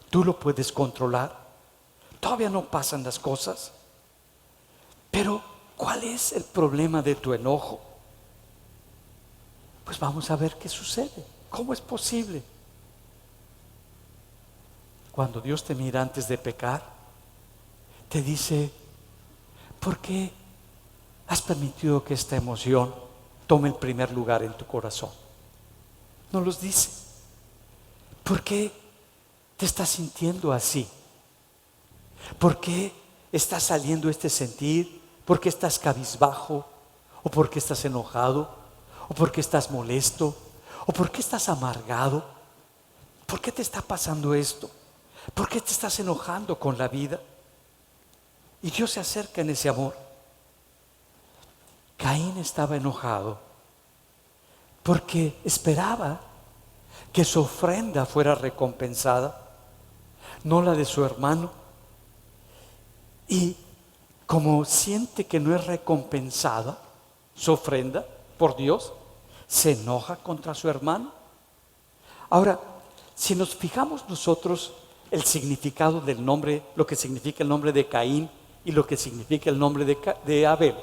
tú lo puedes controlar, todavía no pasan las cosas, pero ¿cuál es el problema de tu enojo? Pues vamos a ver qué sucede. ¿Cómo es posible? Cuando Dios te mira antes de pecar, te dice: ¿por qué has permitido que esta emoción tome el primer lugar en tu corazón? No los dice. ¿Por qué te estás sintiendo así? ¿Por qué está saliendo este sentir? ¿Por qué estás cabizbajo? ¿O por qué estás enojado? ¿O por qué estás molesto? ¿O por qué estás amargado? ¿Por qué te está pasando esto? ¿Por qué te estás enojando con la vida? Y Dios se acerca en ese amor. Caín estaba enojado porque esperaba que su ofrenda fuera recompensada, no la de su hermano. Y como siente que no es recompensada su ofrenda por Dios, se enoja contra su hermano. Ahora, si nos fijamos nosotros el significado del nombre, lo que significa el nombre de Caín y lo que significa el nombre de Abel,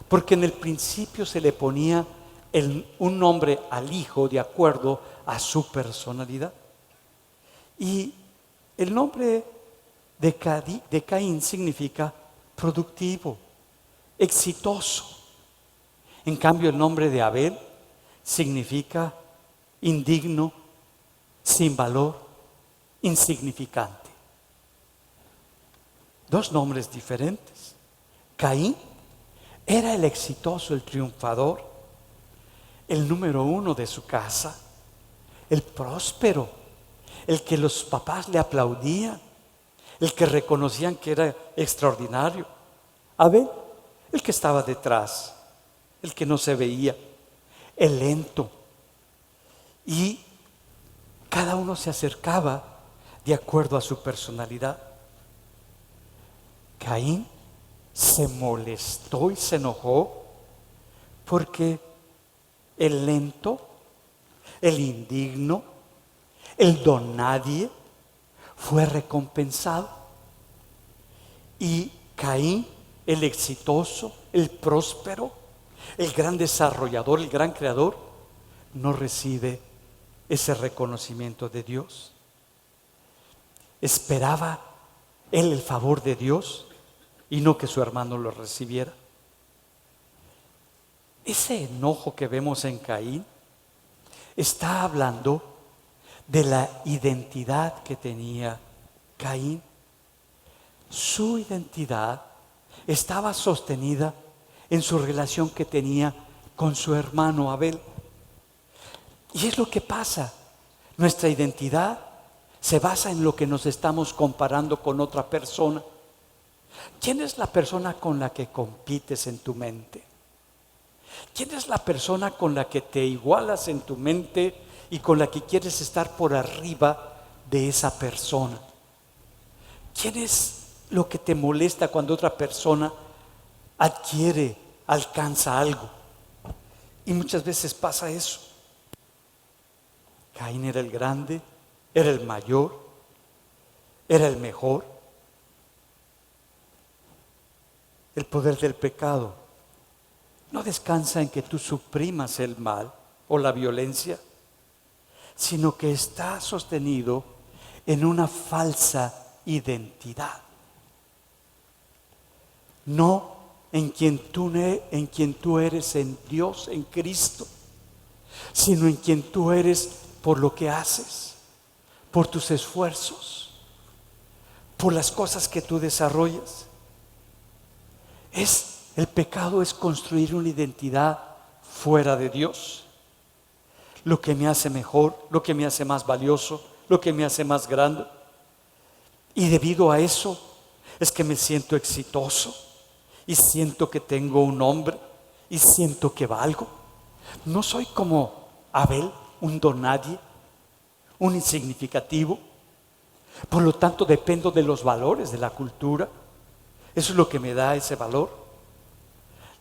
porque en el principio se le ponía un nombre al hijo de acuerdo a su personalidad. Y el nombre de Caín significa productivo, exitoso. En cambio, el nombre de Abel significa indigno, sin valor, insignificante. Dos nombres diferentes. Caín era el exitoso, el triunfador, el número uno de su casa, el próspero, el que los papás le aplaudían, el que reconocían que era extraordinario. Abel, el que estaba detrás, el que no se veía, el lento. Y cada uno se acercaba de acuerdo a su personalidad. Caín se molestó y se enojó porque el lento, el indigno, el don nadie fue recompensado. Y Caín, el exitoso, el próspero, el gran desarrollador, el gran creador, no recibe ese reconocimiento de Dios. Esperaba él el favor de Dios y no que su hermano lo recibiera. Ese enojo que vemos en Caín está hablando de la identidad que tenía Caín. Su identidad estaba sostenida en su relación que tenía con su hermano Abel. Y es lo que pasa. Nuestra identidad se basa en lo que nos estamos comparando con otra persona. ¿Quién es la persona con la que compites en tu mente? ¿Quién es la persona con la que te igualas en tu mente y con la que quieres estar por arriba de esa persona? ¿Quién es lo que te molesta cuando otra persona adquiere, alcanza algo? Y muchas veces pasa eso. Caín era el grande, era el mayor, era el mejor. El poder del pecado no descansa en que tú suprimas el mal o la violencia, sino que está sostenido en una falsa identidad. No en quien tú eres en Dios, en Cristo, sino en quien tú eres por lo que haces, por tus esfuerzos, por las cosas que tú desarrollas. El pecado es construir una identidad fuera de Dios. Lo que me hace mejor, lo que me hace más valioso, lo que me hace más grande. Y debido a eso es que me siento exitoso y siento que tengo un nombre y siento que valgo. No soy como Abel, un don nadie, un insignificativo. Por lo tanto, dependo de los valores de la cultura. Eso es lo que me da ese valor.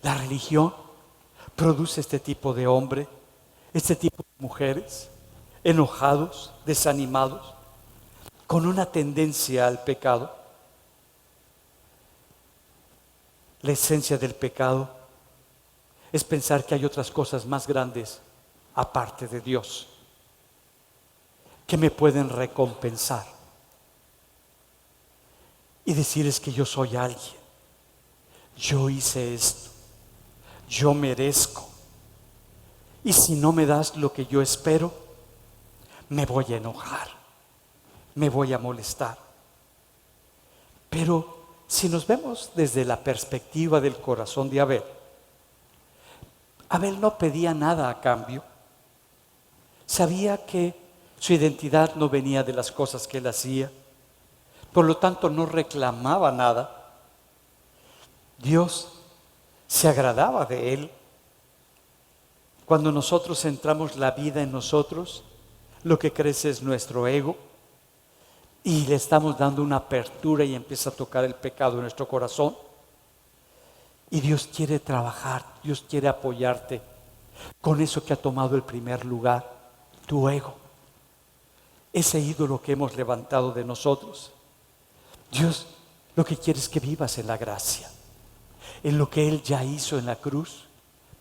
La religión produce este tipo de hombre, este tipo de mujeres, enojados, desanimados, con una tendencia al pecado. La esencia del pecado es pensar que hay otras cosas más grandes aparte de Dios que me pueden recompensar y decir es que yo soy alguien, yo hice esto, yo merezco, y si no me das lo que yo espero, me voy a enojar, me voy a molestar. Pero si nos vemos desde la perspectiva del corazón de Abel, Abel no pedía nada a cambio. Sabía que su identidad no venía de las cosas que él hacía, por lo tanto no reclamaba nada. Dios se agradaba de él. Cuando nosotros centramos la vida en nosotros, lo que crece es nuestro ego y le estamos dando una apertura y empieza a tocar el pecado en nuestro corazón. Y Dios quiere trabajar, Dios quiere apoyarte con eso que ha tomado el primer lugar, tu ego, ese ídolo que hemos levantado de nosotros. Dios lo que quiere es que vivas en la gracia, en lo que Él ya hizo en la cruz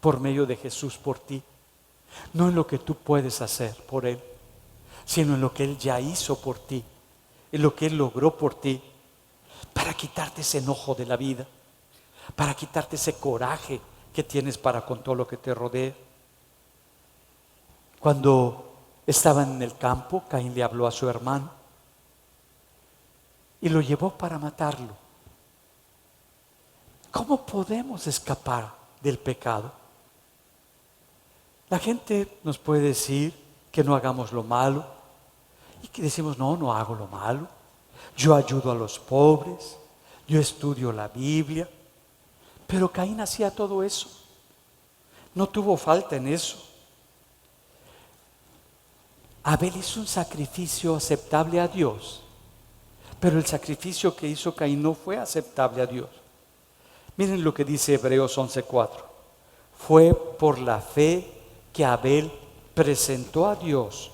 por medio de Jesús por ti, no en lo que tú puedes hacer por Él, sino en lo que Él ya hizo por ti, en lo que Él logró por ti, para quitarte ese enojo de la vida, para quitarte ese coraje que tienes para con todo lo que te rodea. Cuando estaban en el campo, Caín le habló a su hermano y lo llevó para matarlo. ¿Cómo podemos escapar del pecado? La gente nos puede decir que no hagamos lo malo, Y que decimos, no, no hago lo malo. Yo ayudo a los pobres, yo estudio la Biblia. Pero Caín hacía todo eso. No tuvo falta en eso. Abel hizo un sacrificio aceptable a Dios, pero el sacrificio que hizo Caín no fue aceptable a Dios. Miren lo que dice Hebreos 11:4. Fue por la fe que Abel presentó a Dios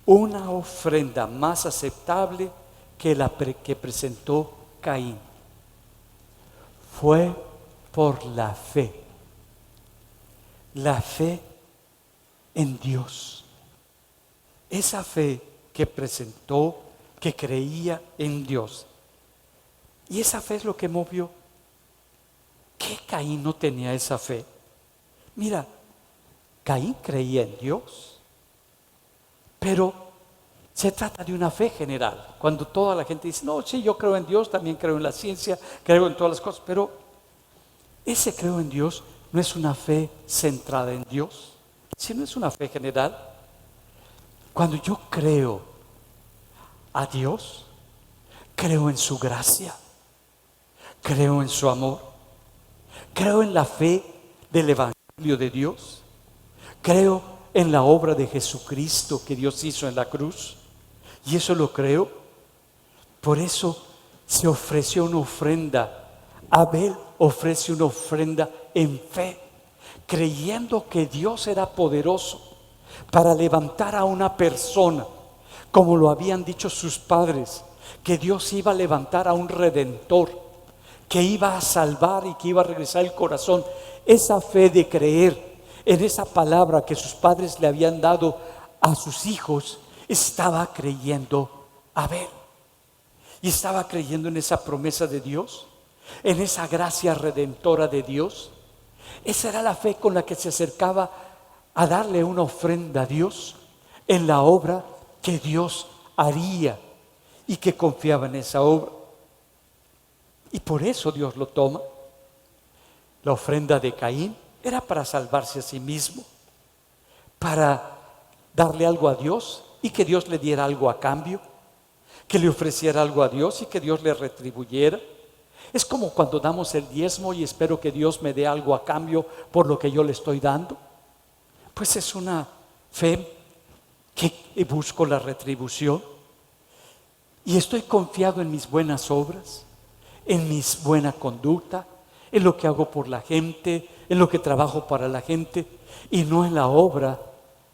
una ofrenda más aceptable que la que presentó Caín. Fue por la fe en Dios. Esa fe que presentó, que creía en Dios. Y esa fe es lo que movió. ¿Qué Caín no tenía esa fe? Mira, Caín creía en Dios, pero se trata de una fe general. Cuando toda la gente dice, no, sí, yo creo en Dios, también creo en la ciencia, creo en todas las cosas, pero ese creo en Dios no es una fe centrada en Dios, sino es una fe general. Cuando yo creo a Dios, creo en su gracia, creo en su amor, creo en la fe del Evangelio de Dios, creo en la obra de Jesucristo que Dios hizo en la cruz, y eso lo creo. Por eso se ofreció una ofrenda. Abel ofrece una ofrenda en fe, creyendo que Dios era poderoso para levantar a una persona, como lo habían dicho sus padres, que Dios iba a levantar a un redentor, que iba a salvar y que iba a regresar el corazón. Esa fe de creer en esa palabra que sus padres le habían dado a sus hijos, estaba creyendo Abel. Y estaba creyendo en esa promesa de Dios, en esa gracia redentora de Dios. Esa era la fe con la que se acercaba a darle una ofrenda a Dios en la obra que Dios haría, y que confiaba en esa obra. Y por eso Dios lo toma. La ofrenda de Caín era para salvarse a sí mismo, para darle algo a Dios y que Dios le diera algo a cambio, que le ofreciera algo a Dios y que Dios le retribuyera. Es como cuando damos el diezmo y espero que Dios me dé algo a cambio por lo que yo le estoy dando. Pues es una fe que busco la retribución y estoy confiado en mis buenas obras, en mi buena conducta, en lo que hago por la gente, en lo que trabajo para la gente, y no en la obra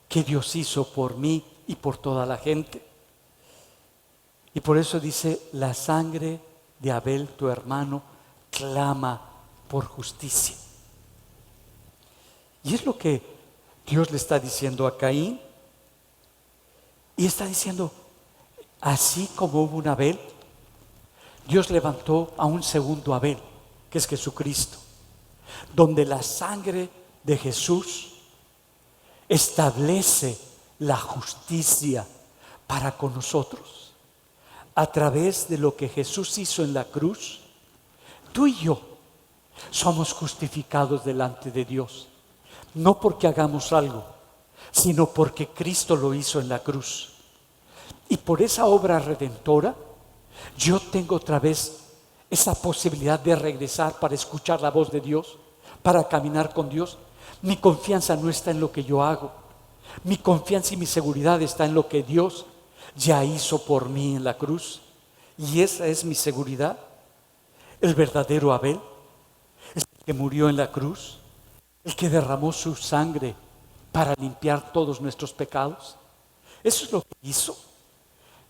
que Dios hizo por mí y por toda la gente. Y por eso dice, la sangre de Abel, tu hermano, clama por justicia. Y es lo que Dios le está diciendo a Caín. Y está diciendo, así como hubo un Abel, Dios levantó a un segundo Abel, que es Jesucristo, donde la sangre de Jesús establece la justicia para con nosotros. A través de lo que Jesús hizo en la cruz, tú y yo somos justificados delante de Dios, no porque hagamos algo, sino porque Cristo lo hizo en la cruz. Y por esa obra redentora, yo tengo otra vez esa posibilidad de regresar para escuchar la voz de Dios, para caminar con Dios. Mi confianza no está en lo que yo hago. Mi confianza y mi seguridad está en lo que Dios ya hizo por mí en la cruz. Y esa es mi seguridad. El verdadero Abel es el que murió en la cruz, el que derramó su sangre para limpiar todos nuestros pecados. Eso es lo que hizo.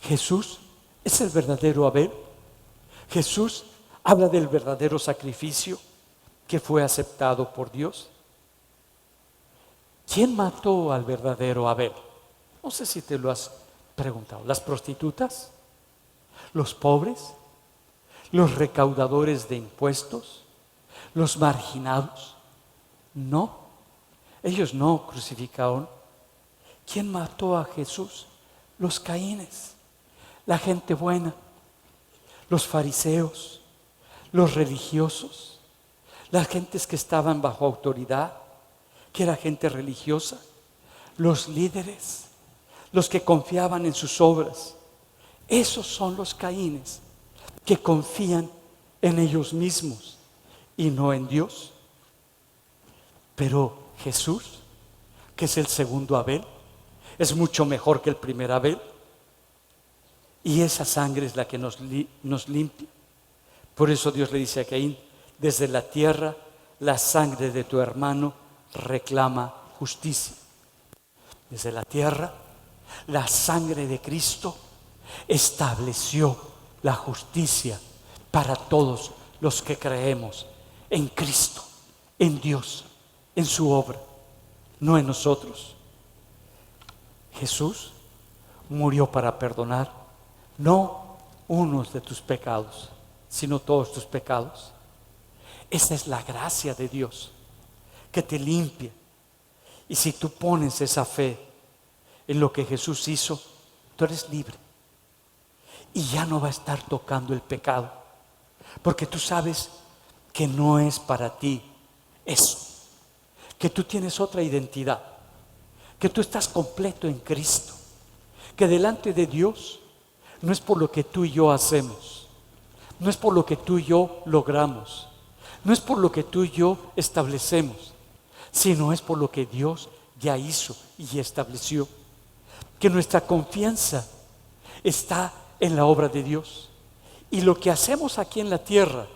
Jesús es el verdadero Abel. Jesús habla del verdadero sacrificio que fue aceptado por Dios. ¿Quién mató al verdadero Abel? No sé si te lo has preguntado. ¿Las prostitutas? ¿Los pobres? ¿Los recaudadores de impuestos? ¿Los marginados? No, ellos no crucificaron. ¿Quién mató a Jesús? Los Caínes, la gente buena, los fariseos, los religiosos, las gentes que estaban bajo autoridad, que era gente religiosa, los líderes, los que confiaban en sus obras. Esos son los Caínes que confían en ellos mismos y no en Dios. Pero Jesús, que es el segundo Abel, es mucho mejor que el primer Abel. Y esa sangre es la que nos limpia. Por eso Dios le dice a Caín: desde la tierra la sangre de tu hermano reclama justicia. Desde la tierra la sangre de Cristo estableció la justicia para todos los que creemos en Cristo, en Dios, en su obra, no en nosotros. Jesús murió para perdonar no unos de tus pecados, sino todos tus pecados. Esa es la gracia de Dios que te limpia. Y si tú pones esa fe en lo que Jesús hizo, tú eres libre. Y ya no va a estar tocando el pecado, porque tú sabes que no es para ti eso, que tú tienes otra identidad, que tú estás completo en Cristo, que delante de Dios no es por lo que tú y yo hacemos, no es por lo que tú y yo logramos, no es por lo que tú y yo establecemos, sino es por lo que Dios ya hizo y estableció. Que nuestra confianza está en la obra de Dios. Y lo que hacemos aquí en la tierra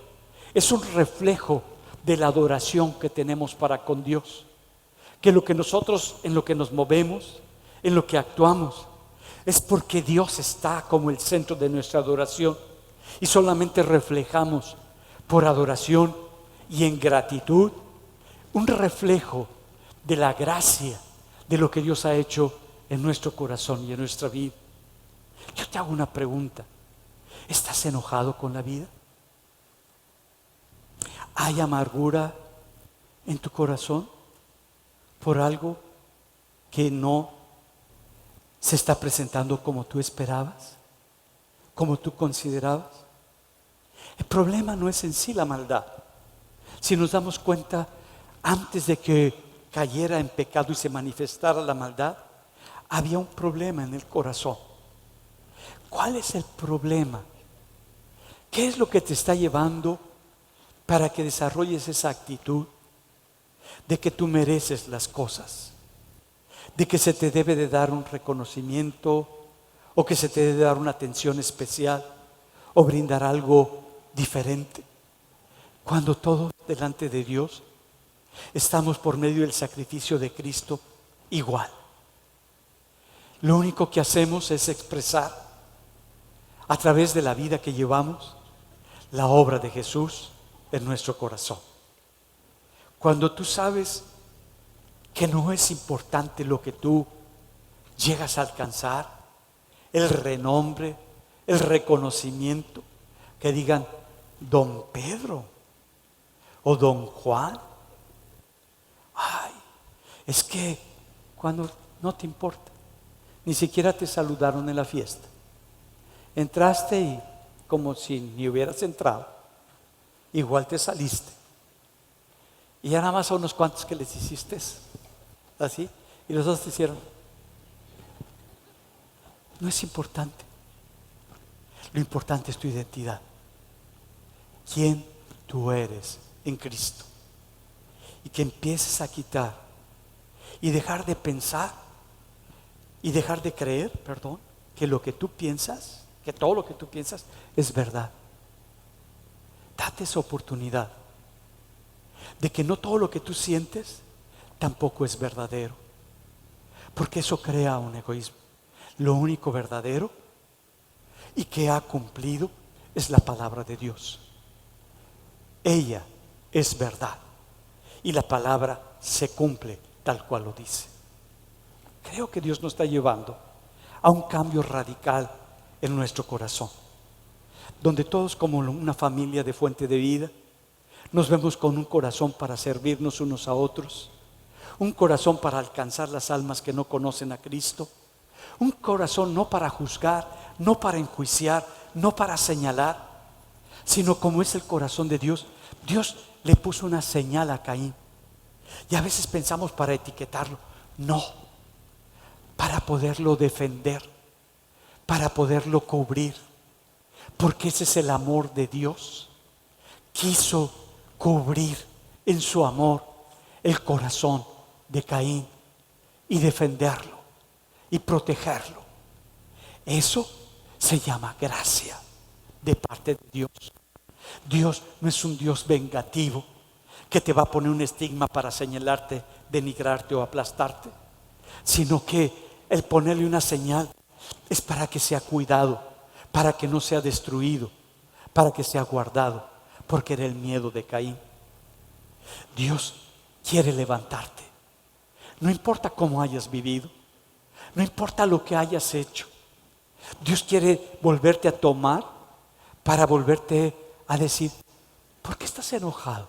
es un reflejo de la adoración que tenemos para con Dios. Que lo que nosotros, en lo que nos movemos, en lo que actuamos, es porque Dios está como el centro de nuestra adoración. Y solamente reflejamos por adoración y en gratitud un reflejo de la gracia de lo que Dios ha hecho en nuestro corazón y en nuestra vida. Yo te hago una pregunta: ¿estás enojado con la vida? ¿Hay amargura en tu corazón por algo que no se está presentando como tú esperabas, como tú considerabas? El problema no es en sí la maldad. Si nos damos cuenta, antes de que cayera en pecado y se manifestara la maldad, había un problema en el corazón. ¿Cuál es el problema? ¿Qué es lo que te está llevando para que desarrolles esa actitud de que tú mereces las cosas, de que se te debe de dar un reconocimiento, o que se te debe dar una atención especial, o brindar algo diferente, cuando todos delante de Dios estamos por medio del sacrificio de Cristo igual? Lo único que hacemos es expresar a través de la vida que llevamos la obra de Jesús en nuestro corazón. Cuando tú sabes que no es importante lo que tú llegas a alcanzar, el renombre, el reconocimiento, que digan don Pedro o don Juan. Ay, es que cuando no te importa, ni siquiera te saludaron en la fiesta. Entraste y como si ni hubieras entrado, igual te saliste. Y ya nada más a unos cuantos que les hiciste así, y los otros te hicieron. No es importante. Lo importante es tu identidad. ¿Quién tú eres en Cristo? Y que empieces a quitar y dejar de pensar y dejar de creer, que lo que tú piensas, que todo lo que tú piensas es verdad. Date esa oportunidad de que no todo lo que tú sientes tampoco es verdadero, porque eso crea un egoísmo. Lo único verdadero y que ha cumplido es la palabra de Dios. Ella es verdad y la palabra se cumple tal cual lo dice. Creo que Dios nos está llevando a un cambio radical en nuestro corazón, donde todos, como una familia de Fuente de Vida, nos vemos con un corazón para servirnos unos a otros, un corazón para alcanzar las almas que no conocen a Cristo, un corazón no para juzgar, no para enjuiciar, no para señalar, sino como es el corazón de Dios. Dios le puso una señal a Caín y a veces pensamos para etiquetarlo. No, para poderlo defender, para poderlo cubrir, porque ese es el amor de Dios. Quiso cubrir en su amor el corazón de Caín y defenderlo y protegerlo. Eso se llama gracia de parte de Dios. Dios no es un Dios vengativo que te va a poner un estigma para señalarte, denigrarte o aplastarte, sino que el ponerle una señal es para que sea cuidado, para que no sea destruido, para que sea guardado, porque era el miedo de Caín. Dios quiere levantarte. No importa cómo hayas vivido, no importa lo que hayas hecho. Dios quiere volverte a tomar para volverte a decir: ¿por qué estás enojado?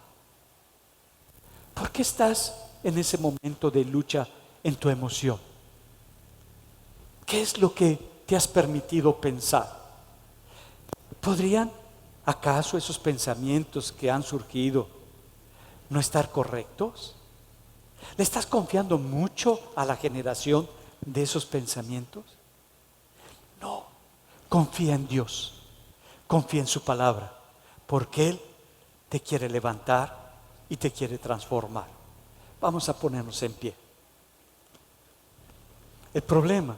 ¿Por qué estás en ese momento de lucha en tu emoción? ¿Qué es lo que te has permitido pensar? ¿Podrían acaso esos pensamientos que han surgido no estar correctos? ¿Le estás confiando mucho a la generación de esos pensamientos? No, confía en Dios, confía en su palabra, porque Él te quiere levantar y te quiere transformar. Vamos a ponernos en pie. El problema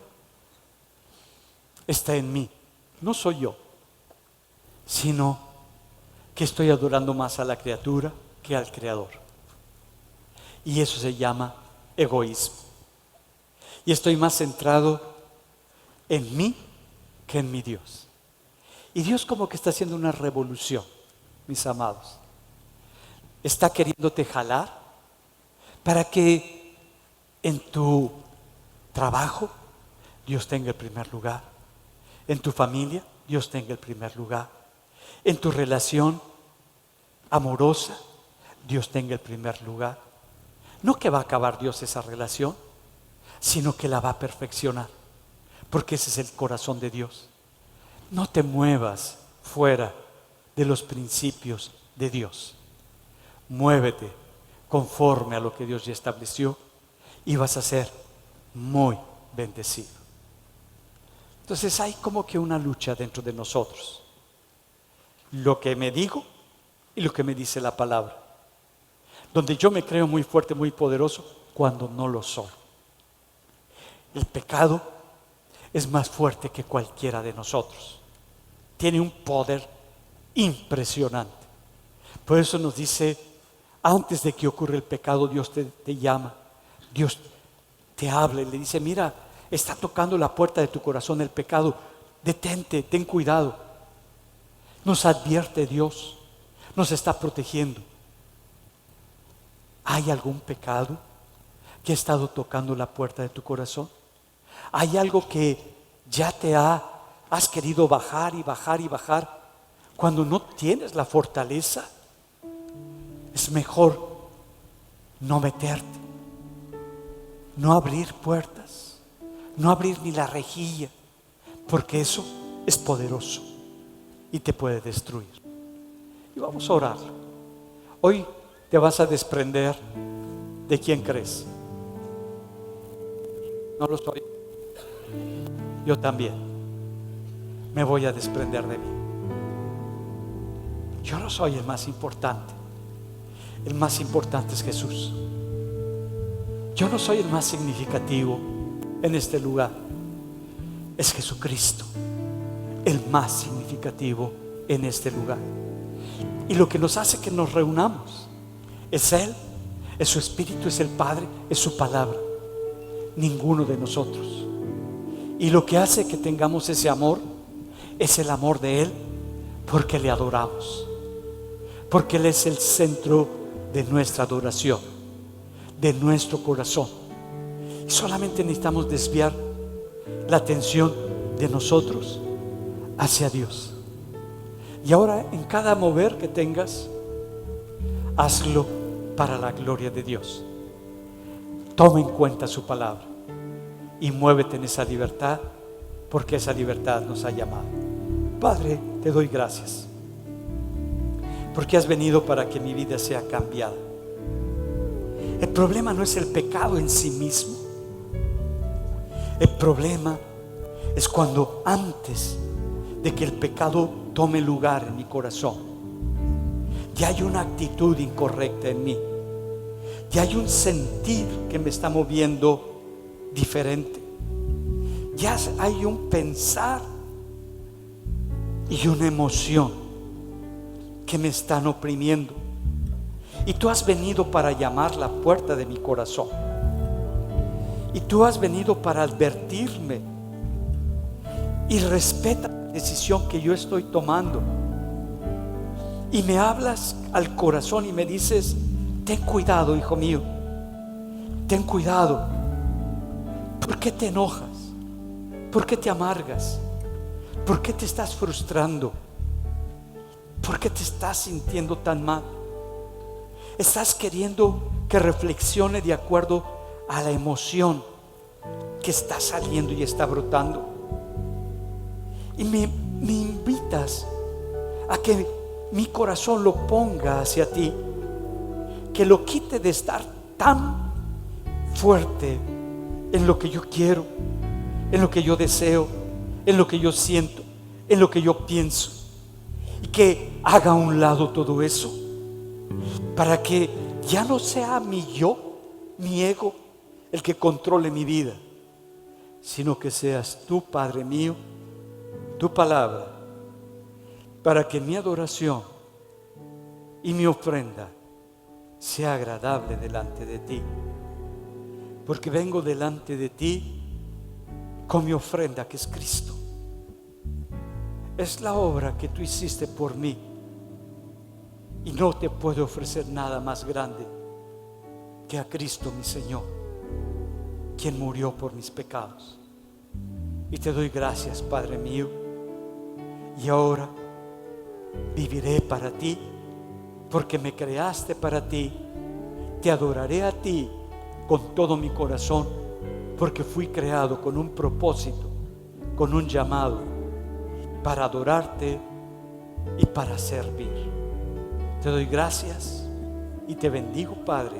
está en mí, no soy yo, sino que estoy adorando más a la criatura que al Creador. Y eso se llama egoísmo. Y estoy más centrado en mí que en mi Dios. Y Dios como que está haciendo una revolución, mis amados. Está queriéndote jalar para que en tu trabajo Dios tenga el primer lugar, en tu familia Dios tenga el primer lugar, en tu relación amorosa Dios tenga el primer lugar. No que va a acabar Dios esa relación, sino que la va a perfeccionar, porque ese es el corazón de Dios. No te muevas fuera de los principios de Dios. Muévete conforme a lo que Dios ya estableció y vas a ser muy bendecido. Entonces hay como que una lucha dentro de nosotros. Lo que me digo y lo que me dice la palabra. Donde yo me creo muy fuerte, muy poderoso, cuando no lo soy. El pecado es más fuerte que cualquiera de nosotros. Tiene un poder impresionante. Por eso nos dice, antes de que ocurra el pecado, Dios te llama, Dios te habla y le dice: mira, está tocando la puerta de tu corazón el pecado, detente, ten cuidado. Nos advierte Dios, nos está protegiendo. ¿Hay algún pecado que ha estado tocando la puerta de tu corazón? ¿Hay algo que ya has querido bajar y bajar y bajar cuando no tienes la fortaleza? Es mejor no meterte, no abrir puertas, no abrir ni la rejilla, porque eso es poderoso y te puede destruir. Y vamos a orar. Hoy te vas a desprender de quién crees. No lo soy. Yo también me voy a desprender de mí. Yo no soy el más importante. El más importante es Jesús. Yo no soy el más significativo en este lugar. Es Jesucristo el más significativo en este lugar. Y lo que nos hace que nos reunamos es Él, es su Espíritu, es el Padre, es su palabra. Ninguno de nosotros. Y lo que hace que tengamos ese amor es el amor de Él, porque le adoramos, porque Él es el centro de nuestra adoración, de nuestro corazón. Y solamente necesitamos desviar la atención de nosotros hacia Dios. Y ahora, en cada mover que tengas, hazlo para la gloria de Dios. Toma en cuenta su palabra y muévete en esa libertad, porque esa libertad nos ha llamado. Padre, te doy gracias porque has venido para que mi vida sea cambiada. El problema no es el pecado en sí mismo. El problema es cuando antes de que el pecado tome lugar en mi corazón, ya hay una actitud incorrecta en mí, ya hay un sentir que me está moviendo diferente, ya hay un pensar y una emoción que me están oprimiendo. Y tú has venido para llamar la puerta de mi corazón, y tú has venido para advertirme y respeta la decisión que yo estoy tomando. Y me hablas al corazón y me dices: ten cuidado, hijo mío, ten cuidado. ¿Por qué te enojas? ¿Por qué te amargas? ¿Por qué te estás frustrando? ¿Por qué te estás sintiendo tan mal? Estás queriendo que reflexione de acuerdo a la emoción que está saliendo y está brotando. Y me invitas a que mi corazón lo ponga hacia ti, que lo quite de estar tan fuerte en lo que yo quiero, en lo que yo deseo, en lo que yo siento, en lo que yo pienso, y que haga a un lado todo eso, para que ya no sea mi yo, mi ego, el que controle mi vida, sino que seas tú, Padre mío, tu palabra, para que mi adoración y mi ofrenda sea agradable delante de ti. Porque vengo delante de ti con mi ofrenda, que es Cristo. Es la obra que tú hiciste por mí, y no te puedo ofrecer nada más grande que a Cristo mi Señor, quien murió por mis pecados. Y te doy gracias, Padre mío, y ahora viviré para ti, porque me creaste para ti. Te adoraré a ti con todo mi corazón, porque fui creado con un propósito, con un llamado, para adorarte y para servir. Te doy gracias y te bendigo, Padre,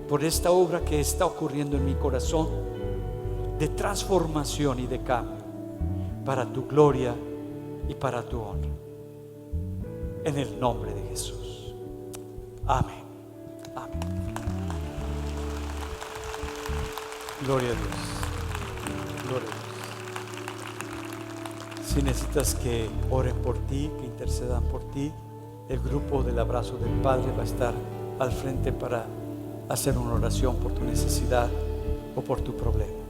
por esta obra que está ocurriendo en mi corazón, de transformación y de cambio, para tu gloria y para tu honra. En el nombre de Jesús. Amén. Amén. Gloria a Dios. Gloria a Dios. Si necesitas que oren por ti, que intercedan por ti, el grupo del abrazo del Padre va a estar al frente para hacer una oración por tu necesidad o por tu problema.